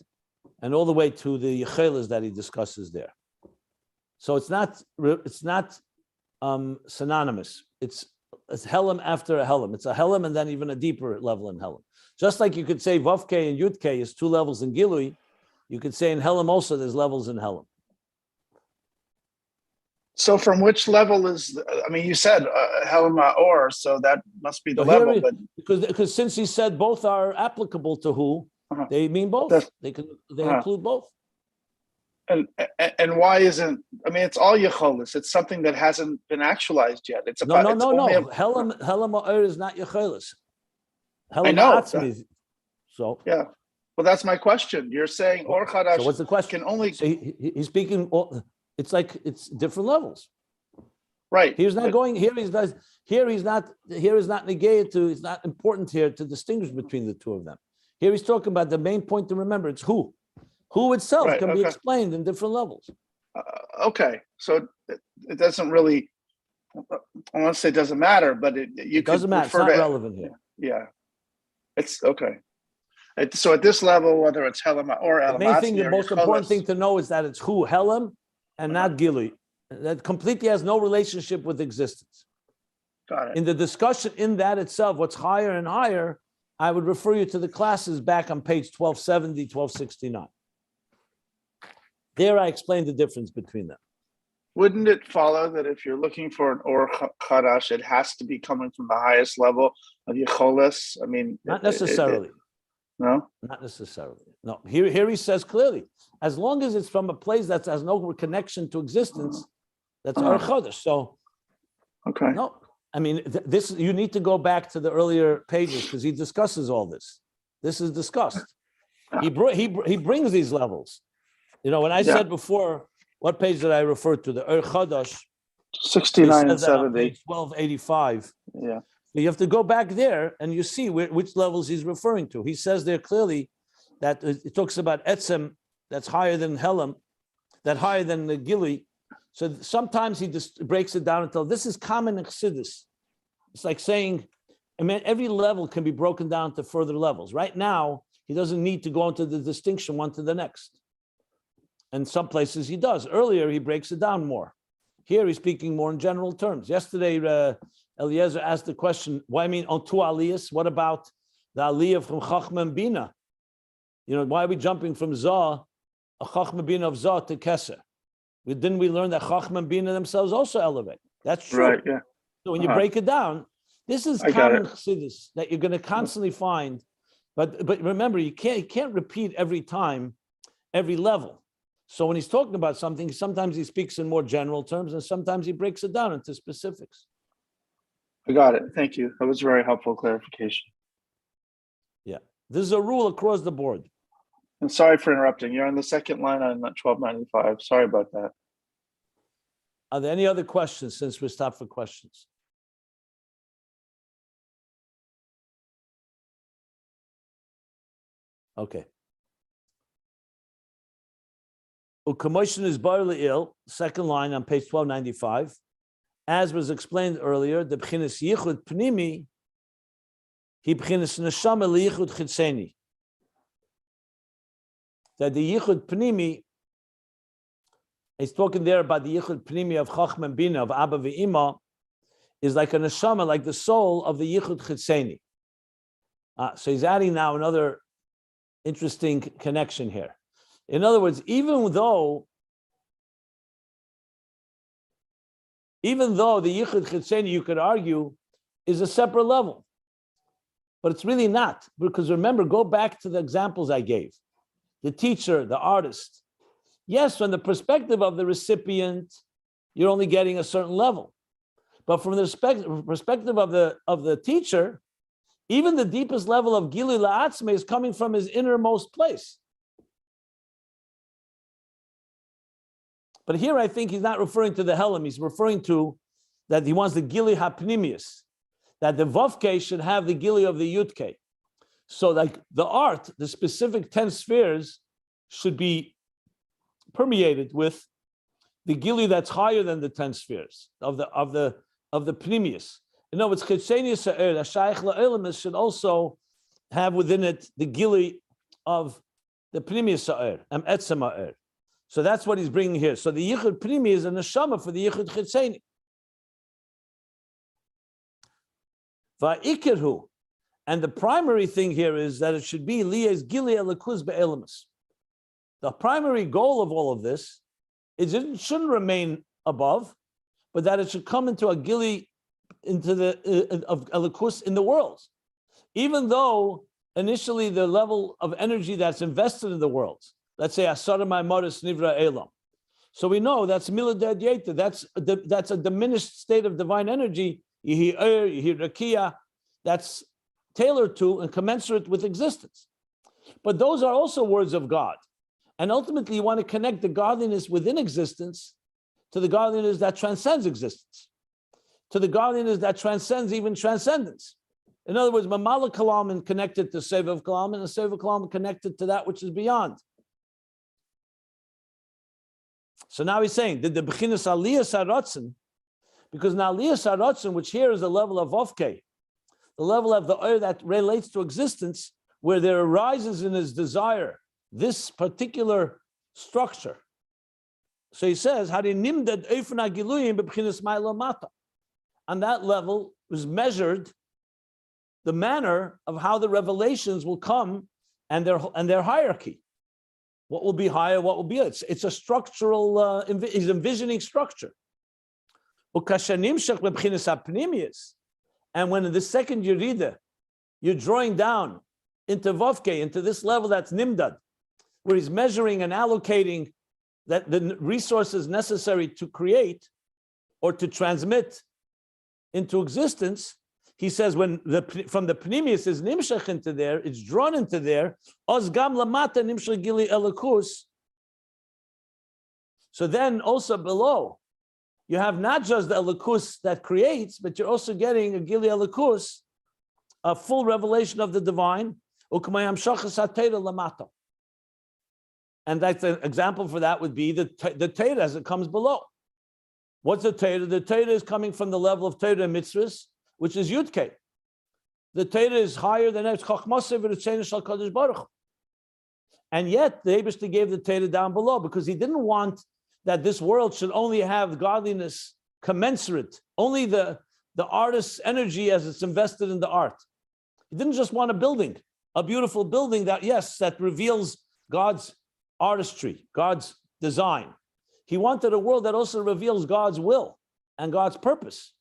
and all the way to the Yechelas that he discusses there. So it's not synonymous. It's Helam after a Helam. It's a Helam and then even a deeper level in Helam. Just like you could say Vavke and Yudke is two levels in Gilui, you could say in Helam also there's levels in Helam. So from which level is, I mean, you said Helam Ha'or, so that must be the level. But because since he said both are applicable to who, they mean both. They include both. And why isn't? I mean, it's all Yecholis. It's something that hasn't been actualized yet. It's no. Helam Ha'or is not Yecholis. I know. So yeah. Well, that's my question. You're saying Or Chadash. So what's the question? Can only. So he's speaking. It's like it's different levels. Right. He's not going here. Here is not negated to. It's not important here to distinguish between the two of them. Here he's talking about the main point to remember. It's who. Who itself can be explained in different levels. Okay, so it doesn't really. I want to say it doesn't matter, but it doesn't matter. It's not relevant here. Yeah, it's okay. So at this level, whether it's Helam or Elam, the most important thing to know is that it's who Helam and not Gili. That completely has no relationship with existence. Got it. In the discussion in that itself, what's higher and higher, I would refer you to the classes back on page 1270, 1269. There I explained the difference between them. Wouldn't it follow that if you're looking for an Or Chadash, it has to be coming from the highest level of Yecholis? I mean, not necessarily. No? Not necessarily. No. Here he says clearly, as long as it's from a place that has no connection to existence, that's Or Chadash. So, okay. No, I mean, this you need to go back to the earlier pages because he discusses all this. This is discussed. He brings these levels. You know, when I said before, what page did I refer to? The Ur Chadash. 69 and 70. Page 1285. Yeah. You have to go back there and you see which levels he's referring to. He says there clearly that it talks about Etzem, that's higher than Helam, that higher than the Gili. So sometimes he just breaks it down until this is common in Chassidus. It's like saying, I mean, every level can be broken down to further levels. Right now, he doesn't need to go into the distinction one to the next. And some places he does. Earlier, he breaks it down more. Here, he's speaking more in general terms. Yesterday, Eliezer asked the question, why I mean on two aliyahs? What about the aliyah from Chachma and Bina? You know, why are we jumping from Zah, a Chachma Bina of Zah to Keser? Didn't we learn that Chachma and Bina themselves also elevate? That's true. Right, yeah. So when you break it down, this is common Chassidus that you're going to constantly find. But remember, you can't repeat every time, every level. So when he's talking about something, sometimes he speaks in more general terms, and sometimes he breaks it down into specifics. I got it. Thank you. That was very helpful clarification. Yeah, this is a rule across the board. And sorry for interrupting. You're on the second line on 1295. Sorry about that. Are there any other questions since we stopped for questions? Okay. U'kamoshon is bar le'il, second line on page 1295. As was explained earlier, the b'chinas yichud pnimi, he b'chinas neshama liyichud chitzeni. That the yichud pnimi, he's talking there about the yichud pnimi of Chachma and Bina, of Abba ve'ima, is like a neshama, like the soul of the yichud chitzeni. So he's adding now another interesting connection here. In other words, even though the Yichud Chitzeni, you could argue, is a separate level, but it's really not. Because remember, go back to the examples I gave. The teacher, the artist. Yes, from the perspective of the recipient, you're only getting a certain level. But from the perspective of the teacher, even the deepest level of Gili La'atzme is coming from his innermost place. But here I think he's not referring to the Helam, he's referring to that he wants the Gili HaPnimius, that the Vavke should have the Gili of the Yudke. So like the art, the specific 10 spheres should be permeated with the gili that's higher than the 10 spheres of the Pnimius. In other words, Chitzenius Ha'er, the Shaykh La'elamis, should also have within it the gili of the Pnimius Ha'er, Etzem Ha'er. So that's what he's bringing here. So the Yichud Pnimi is a neshama for the Yichud Chitzeni. Va'ikirhu. And the primary thing here is that it should be Liyas Gili Elikuz Be'elamis. The primary goal of all of this is it shouldn't remain above, but that it should come into a Gili, into the of Elikus in the world. Even though initially the level of energy that's invested in the world, let's say Asara Maimaris Nivra Elam. So we know that's Milad Yeta, that's a diminished state of divine energy, Yihi Yihi Rakia, that's tailored to and commensurate with existence. But those are also words of God. And ultimately you want to connect the godliness within existence to the godliness that transcends existence, to the godliness that transcends even transcendence. In other words, Mamala Kalam and connected to Sevav Kalam, and the Sevav Kalam connected to that which is beyond. So now he's saying, did the Bechinas Aliyas HaRatzon, because now Aliyas HaRatzon, which here is the level of Vovke, the level of the oil that relates to existence, where there arises in his desire this particular structure. So he says, on that level was measured the manner of how the revelations will come and their hierarchy. What will be higher, what will be it's a structural, he's envisioning structure. And when in the second Yerida, you're drawing down into Vovke, into this level that's Nimdad, where he's measuring and allocating that the resources necessary to create or to transmit into existence, he says when from the Pnimius is Nimshach into there, it's drawn into there, Oz Gam Lamata Nimshach Gili Elikus. So then also below, you have not just the Elikus that creates, but you're also getting a Gili Elikus, a full revelation of the divine. And that's an example for that would be the Torah as it comes below. What's the Torah? The Torah is coming from the level of Torah and Mitzvahs, which is Yudke. The Torah is higher than that. And yet the Eibishter gave the Torah down below because he didn't want that this world should only have godliness commensurate, only the artist's energy as it's invested in the art. He didn't just want a building, a beautiful building that, yes, that reveals God's artistry, God's design. He wanted a world that also reveals God's will and God's purpose.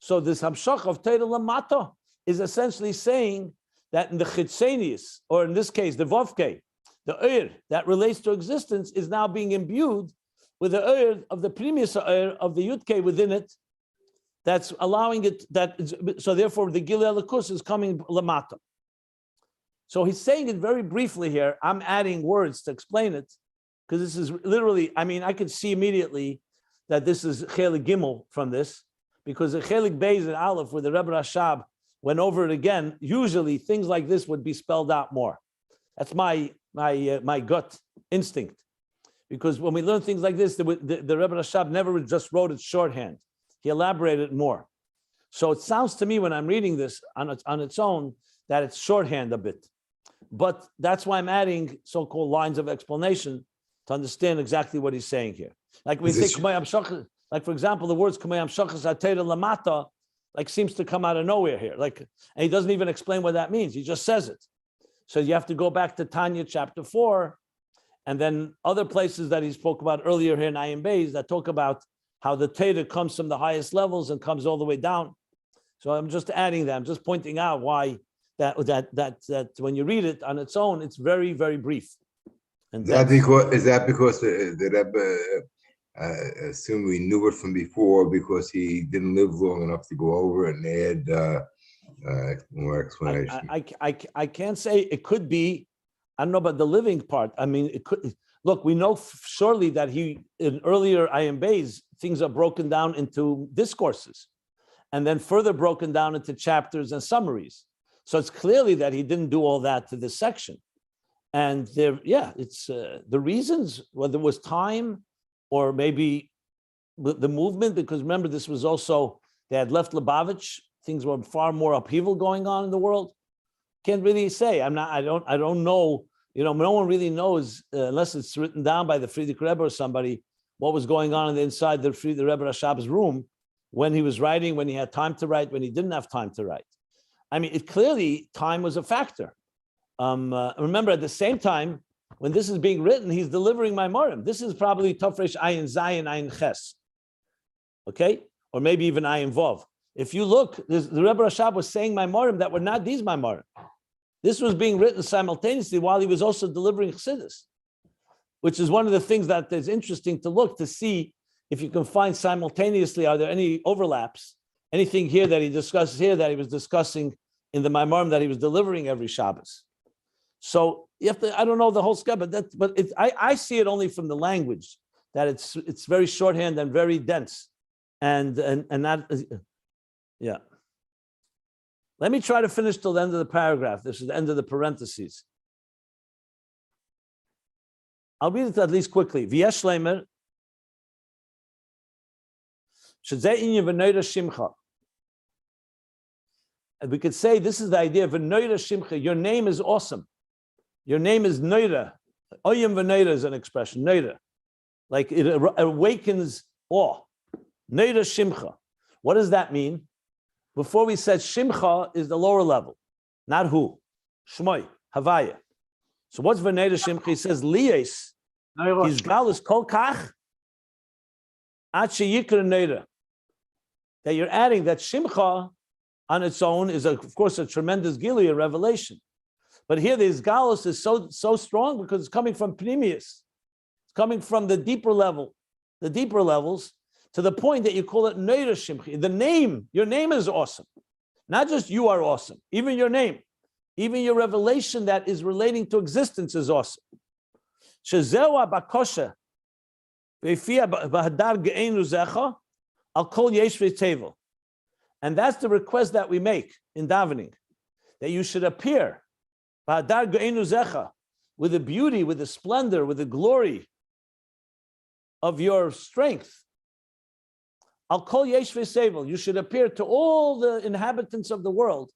So this Hamshach of Teira Lamata is essentially saying that in the Chitzenius, or in this case, the Vovke, the Ur that relates to existence is now being imbued with the Ur of the previous Ur of the Yudke within it, that's allowing it, so therefore the Gil Elikus is coming Lamata. So he's saying it very briefly here. I'm adding words to explain it, because this is literally, I mean, I could see immediately that this is Chelik Gimel from this, because the Chelik Beis and Aleph, where the Rebbe Rashab went over it again, usually things like this would be spelled out more. That's my gut instinct. Because when we learn things like this, the Rebbe Rashab never just wrote it shorthand. He elaborated more. So it sounds to me when I'm reading this on its own that it's shorthand a bit. But that's why I'm adding so-called lines of explanation to understand exactly what he's saying here. Like we say, like for example, the words "K'mayam Shachas Atera Lamata" like seems to come out of nowhere here. Like, and he doesn't even explain what that means. He just says it. So you have to go back to Tanya chapter 4, and then other places that he spoke about earlier here in Ayin Beis that talk about how the Torah comes from the highest levels and comes all the way down. So I'm just adding that. I'm just pointing out why that when you read it on its own, it's very, very brief. And is that because the Rebbe assumed we knew it from before because he didn't live long enough to go over and add more explanation? I can't say. It could be. I don't know about the living part. I mean, it could. Look, we know surely that in earlier Ayin Beis, things are broken down into discourses, and then further broken down into chapters and summaries. So it's clearly that he didn't do all that to this section. And there, it's the reasons, whether it was time or maybe the movement, because remember, this was also, they had left Lubavitch, things were far more upheaval going on in the world. Can't really say. I don't know. No one really knows unless it's written down by the Friedrich Rebbe or somebody what was going on the inside the Rebbe Rashab's room when he was writing, when he had time to write, when he didn't have time to write. I mean, it clearly time was a factor. Remember, at the same time, when this is being written, he's delivering Maimarim. This is probably Tafresh Ayin Zayin Ayin Ches. Okay, or maybe even Ayin Vov. If you look, the Rebbe Rashab was saying Maimarim that were not these Maimarim. This was being written simultaneously while he was also delivering Chassidus, which is one of the things that is interesting to look to see if you can find simultaneously, are there any overlaps, anything here that he discusses here that he was discussing in the Maimarim that he was delivering every Shabbos. So you have to, I don't know the whole schedule, but I see it only from the language, that it's very shorthand and very dense. And not, yeah. Let me try to finish till the end of the paragraph. This is the end of the parentheses. I'll read it at least quickly. V'yesh leimer, shezeh inyan v'noira shimcha. And we could say this is the idea of v'noira shimcha. Your name is awesome. Your name is noira. Oyim v'noira is an expression, noira. Like it awakens awe. Noira shimcha. What does that mean? Before we said Shimcha is the lower level, not who. Shmoi, Havaya. So what's V'nei Shimcha? He says Liyes. His gal is kol kach. Achi yikra neira. That you're adding that Shimcha on its own is, of course, a tremendous gili, a revelation. But here the Galus is so strong because it's coming from Pnimius. It's coming from the deeper level, the deeper levels, to the point that you call it Neira Shimchi. The name, your name is awesome. Not just you are awesome, even your name, even your revelation that is relating to existence is awesome. Shezewa bakosha, ve'fia b'hadar ge'enu zecha, al kol yeshvei tevel. And that's the request that we make in davening, that you should appear b'hadar ge'enu zecha, with the beauty, with the splendor, with the glory of your strength. Al kol yesh v'sevel. You should appear to all the inhabitants of the world.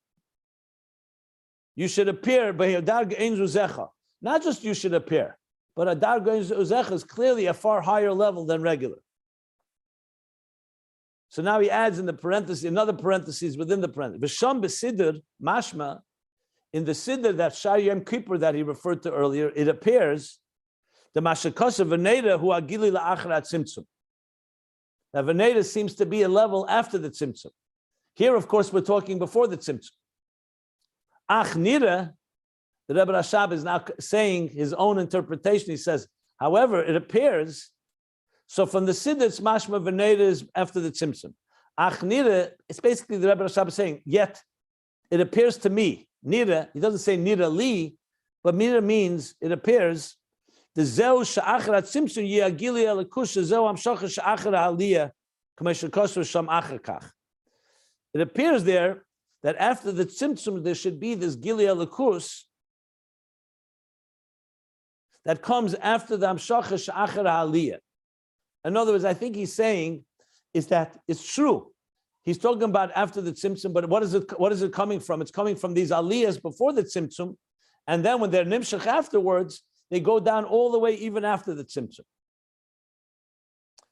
You should appear b'hadar ge'en zuzecha. Not just you should appear, but hadar ge'en zuzecha is clearly a far higher level than regular. So now he adds in the parenthesis, another parenthesis within the parenthesis. V'sham b'sidr mashma, in the sidr that Shar Yom Kippur that he referred to earlier, it appears the mashakasa v'neida hu agili la'achrat tzimtzum. Now, Veneda seems to be a level after the Tzimtzum. Here, of course, we're talking before the Tzimtzum. Ach nira, the Rebbe Rashab is now saying his own interpretation. He says, however, it appears, so from the Siddur, it's mashma Veneda is after the Tzimtzum. Ach nira, it's basically the Rebbe Rashab is saying, yet, it appears to me. Nira, he doesn't say nira li, but nira means, it appears, the zeu sha'achar tzimtzum yiagili alakush zeu amshachar sha'achar aliyah k'meshel kosher sham achar. It appears there that after the tzimtzum there should be this gili alakus that comes after the amshachar sha'achar aliyah. In other words, I think he's saying is that it's true. He's talking about after the tzimtzum, but what is it coming from? It's coming from these aliyahs before the tzimtzum, and then when they're nimshach afterwards, they go down all the way even after the tzimtzum.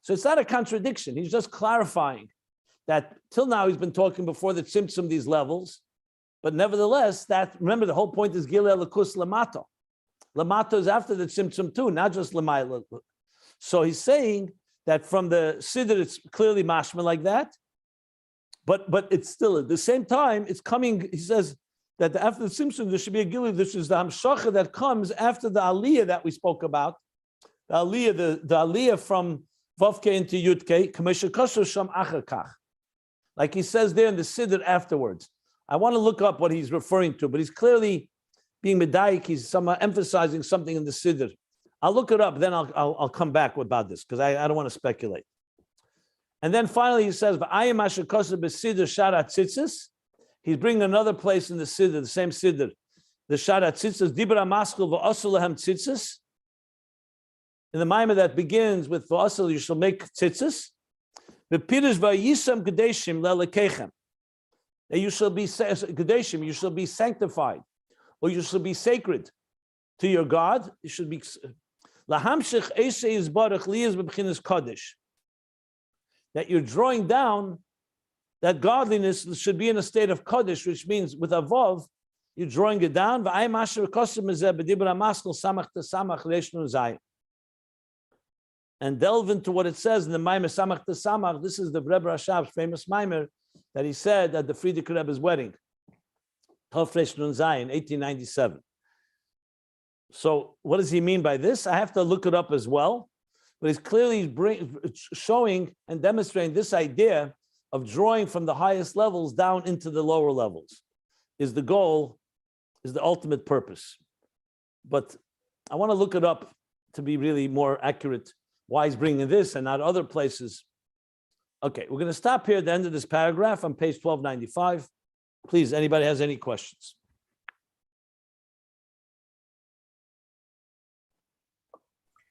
So it's not a contradiction. He's just clarifying that till now he's been talking before the tzimtzum these levels, but nevertheless, that remember the whole point is gil elikus lamato. Lamato is after the tzimtzum too, not just lamay. So he's saying that from the siddur it's clearly mashma like that, but it's still at the same time it's coming. He says that after the tzimtzum there should be a gili. This is the hamshacha that comes after the aliyah that we spoke about. The aliyah from Vavke into Yudke, Kamesha Kasher Sham Achar Kach. Like he says there in the Siddur afterwards. I want to look up what he's referring to, but he's clearly being medayik. He's emphasizing something in the Siddur. I'll look it up, then I'll come back about this because I don't want to speculate. And then finally he says, "V'ayim asher kosev b'siddur sharat tzitzis." He's bringing another place in the Siddur, the same Siddur, the shara tzitzis dibra maskul v'asul lehem tzitzis. In the Maimah that begins with v'asul, you shall make tzitzis. The pirish v'yisam gedeshim lelekechem. That you shall be gedeshim, you shall be sanctified, or you shall be sacred to your God. You should be lahamshich eisei yizbarach liyaz b'bchinas kodesh. That you're drawing down that godliness should be in a state of kodesh, which means with a vav, you're drawing it down. And delve into what it says in the Maimer Samach to Samach. This is the Rebbe Rashab's famous Maimer that he said at the Frierdiker Rebbe's wedding, Tafresh Nun Zayin, 1897. So what does he mean by this? I have to look it up as well. But he's clearly showing and demonstrating this idea of drawing from the highest levels down into the lower levels is the goal, is the ultimate purpose. But I want to look it up to be really more accurate. Why he's bringing this and not other places. Okay, we're going to stop here at the end of this paragraph on page 1295. Please, anybody has any questions?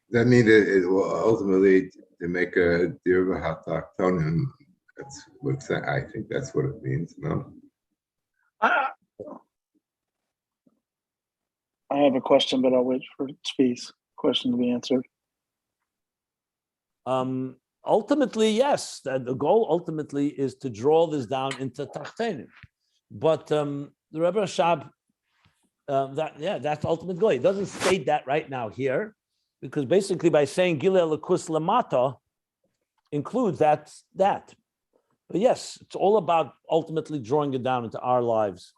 That means it will ultimately to make a dirva hatachtonim. That's what I think. That's what it means. No. I have a question, but I'll wait for Tzvi's question to be answered. Ultimately, yes. The goal ultimately is to draw this down into tachtenim. But the Rebbe Rashab, that's the ultimate goal. He doesn't state that right now here, because basically by saying Gilei Elokus Lamata includes that. But yes, it's all about ultimately drawing it down into our lives,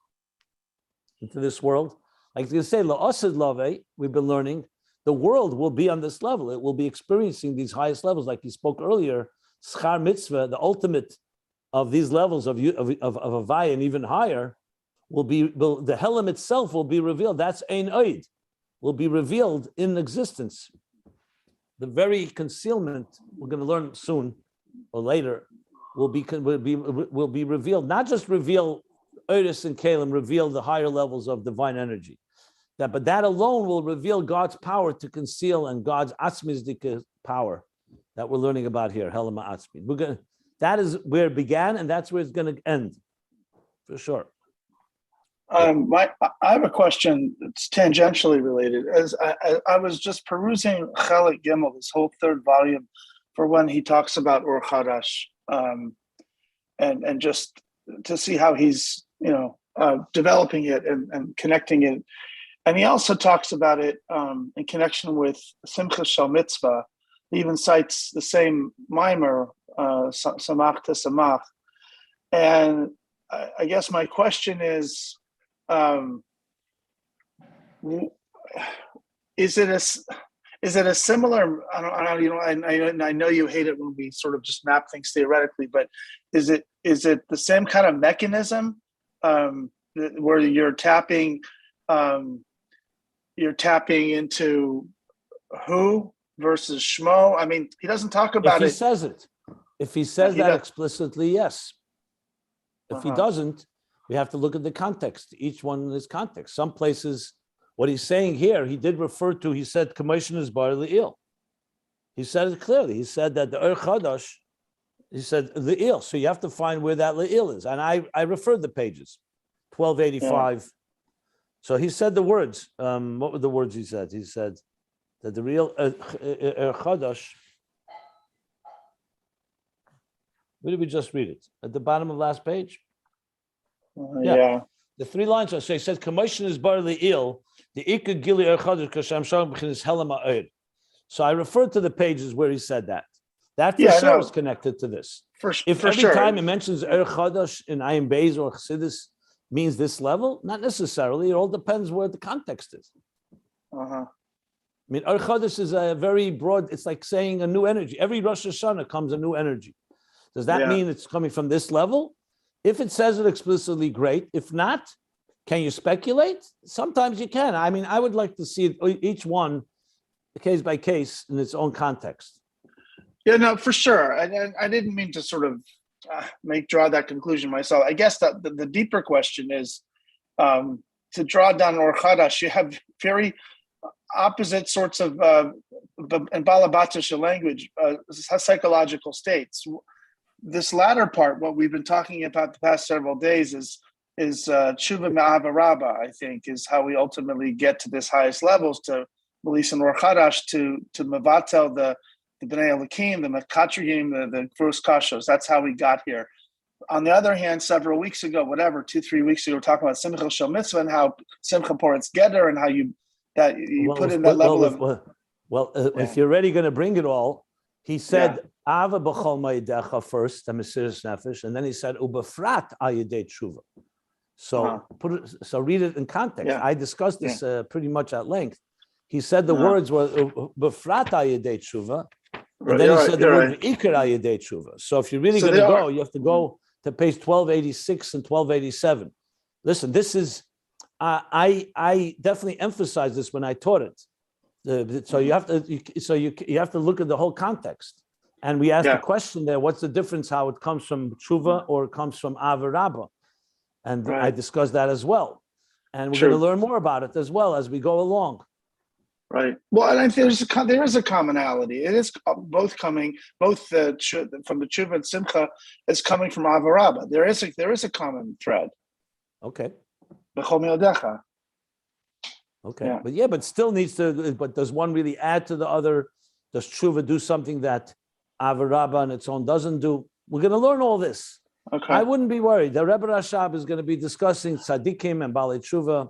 into this world. Like you say, La'asid Lave, we've been learning, the world will be on this level. It will be experiencing these highest levels, like you spoke earlier. Schar mitzvah, the ultimate of these levels of Havaya and even higher, the Helam itself will be revealed. That's Ein Oid, will be revealed in existence. The very concealment, we're going to learn soon or later, will be revealed. Not just reveal Oidus and Kalim, reveal the higher levels of divine energy. But that alone will reveal God's power to conceal and God's atzmizdika power that we're learning about here, Helama Atzmi. That is where it began, and that's where it's going to end, for sure. I have a question that's tangentially related. As I was just perusing Chelik Gimel, this whole third volume, for when he talks about Or Chadash, and just to see how he's developing it and connecting it. And he also talks about it in connection with Simcha Shal Mitzvah. He even cites the same mimer, Samach to Samach. And I guess my question is it a similar? I know you hate it when we sort of just map things theoretically, but is it the same kind of mechanism where you're tapping into who versus Shmo? I mean, he doesn't talk about it. If he says it. If he says that explicitly, yes. If he doesn't, we have to look at the context, each one in its context. Some places, what he's saying here, he did refer to, he said, Commotion is bar le'il. He said it clearly. He said that the Ur Chadash, he said le'il. So you have to find where that le'il is. And I referred the pages, 1285. Yeah. So he said the words. What were the words he said? He said that the real Chadash. Where did we just read it? At the bottom of the last page? Yeah. The three lines. So he says, "Commotion is bar le'il. The ikka gili Chadash kasham sham b'chinas helam ha'od." So I referred to the pages where he said that. That for sure is connected to this. If every time he mentions Chadash in Ayin Beis or Chassidus means this level, not necessarily. It all depends where the context is. I mean, Or Chadash is a very broad. It's like saying a new energy. Every Rosh Hashanah comes a new energy. Does that mean it's coming from this level? If it says it explicitly, great. If not, can you speculate? Sometimes you can. I mean, I would like to see each one, case by case, in its own context. Yeah, no, for sure. I didn't mean to sort of draw that conclusion myself. I guess that the deeper question is, draw down Or Chadash, you have very opposite sorts of in Balabatisha language, psychological states. This latter part, what we've been talking about the past several days, is tshuva me'ava rabba, I think, is how we ultimately get to this highest levels, to release an Or Chadash, to mevatel the bnei Elokim, the mekatriyim, the first kashos. That's how we got here. On the other hand, several weeks ago, 2-3 weeks ago, we were talking about simcha shel mitzvah and how simcha poretz geder, and how you put in that level of. If you're already going to bring it all, he said ava b'chol ma'idecha first, the mesiras nefesh, and then he said ubefrat al yedei tshuva. So read it in context. I discussed this pretty much at length. He said the words were befrat al yedei tshuva, and then he said the word ikar al yedei tshuva. So if you're really going to go, you have to go to page 1286 and 1287. Listen, this is I definitely emphasized this when I taught it. So you have to look at the whole context. And we asked the question there: what's the difference? How it comes from tshuva or it comes from avarabba? And I discussed that as well. And we're going to learn more about it as well as we go along. Right. Well, and I think there is a commonality. It is both coming, from the tshuva and simcha, is coming from avarabba. There is a common thread. Okay. B'chol Okay. But still needs to. But does one really add to the other? Does tshuva do something that avarabba on its own doesn't do? We're going to learn all this. Okay. I wouldn't be worried. The Rebbe Rashab is going to be discussing tzaddikim and balei tshuva.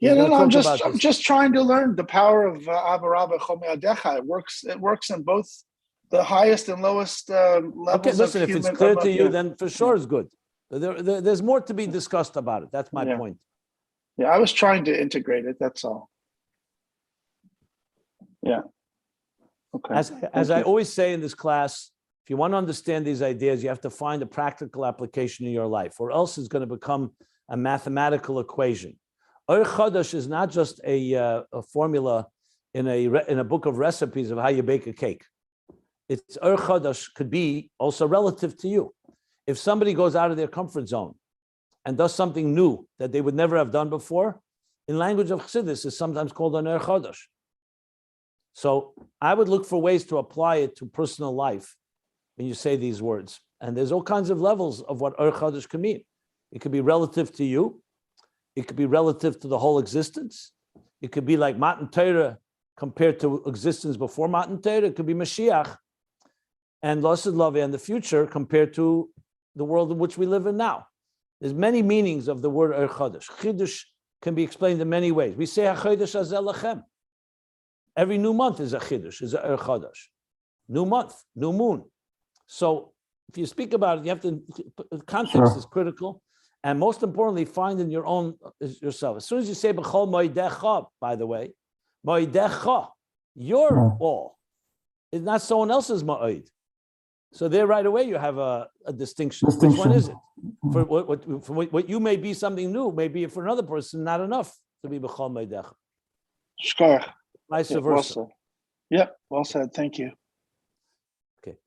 I'm just trying to learn the power of avarabba chol me'adecha. It works in both the highest and lowest levels. Okay, listen. If it's clear to you, then for sure it's good. There's more to be discussed about it. That's my point. Yeah, I was trying to integrate it. That's all. Yeah. Okay. As I always say in this class, if you want to understand these ideas, you have to find a practical application in your life, or else it's going to become a mathematical equation. Or Chadash is not just a formula in a book of recipes of how you bake a cake. It's Or Chadash could be also relative to you. If somebody goes out of their comfort zone and does something new that they would never have done before, in language of Chassidus, is sometimes called an Or Chadash. So I would look for ways to apply it to personal life when you say these words. And there's all kinds of levels of what Or Chadash can mean. It could be relative to you. It could be relative to the whole existence. It could be like Matan Torah compared to existence before Matan Torah. It could be Mashiach and Lasid Lavi and the future compared to the world in which we live in now. There's many meanings of the word Or Chadash. Chidush can be explained in many ways. We say HaChodesh Hazeh Lachem. Every new month is a Chidush, is a Or Chadash. New month, new moon. So if you speak about it, you have to, context is critical. And most importantly, find in your own yourself. As soon as you say B'chol Moedecha, by the way, Moedecha, your all, is not someone else's Ma'od. So there right away you have a distinction. Which one is it? For what you may be something new, maybe for another person, not enough to be B'chol Moedecha. Shkar. Vice versa. Well said. Yeah, well said. Thank you. Okay.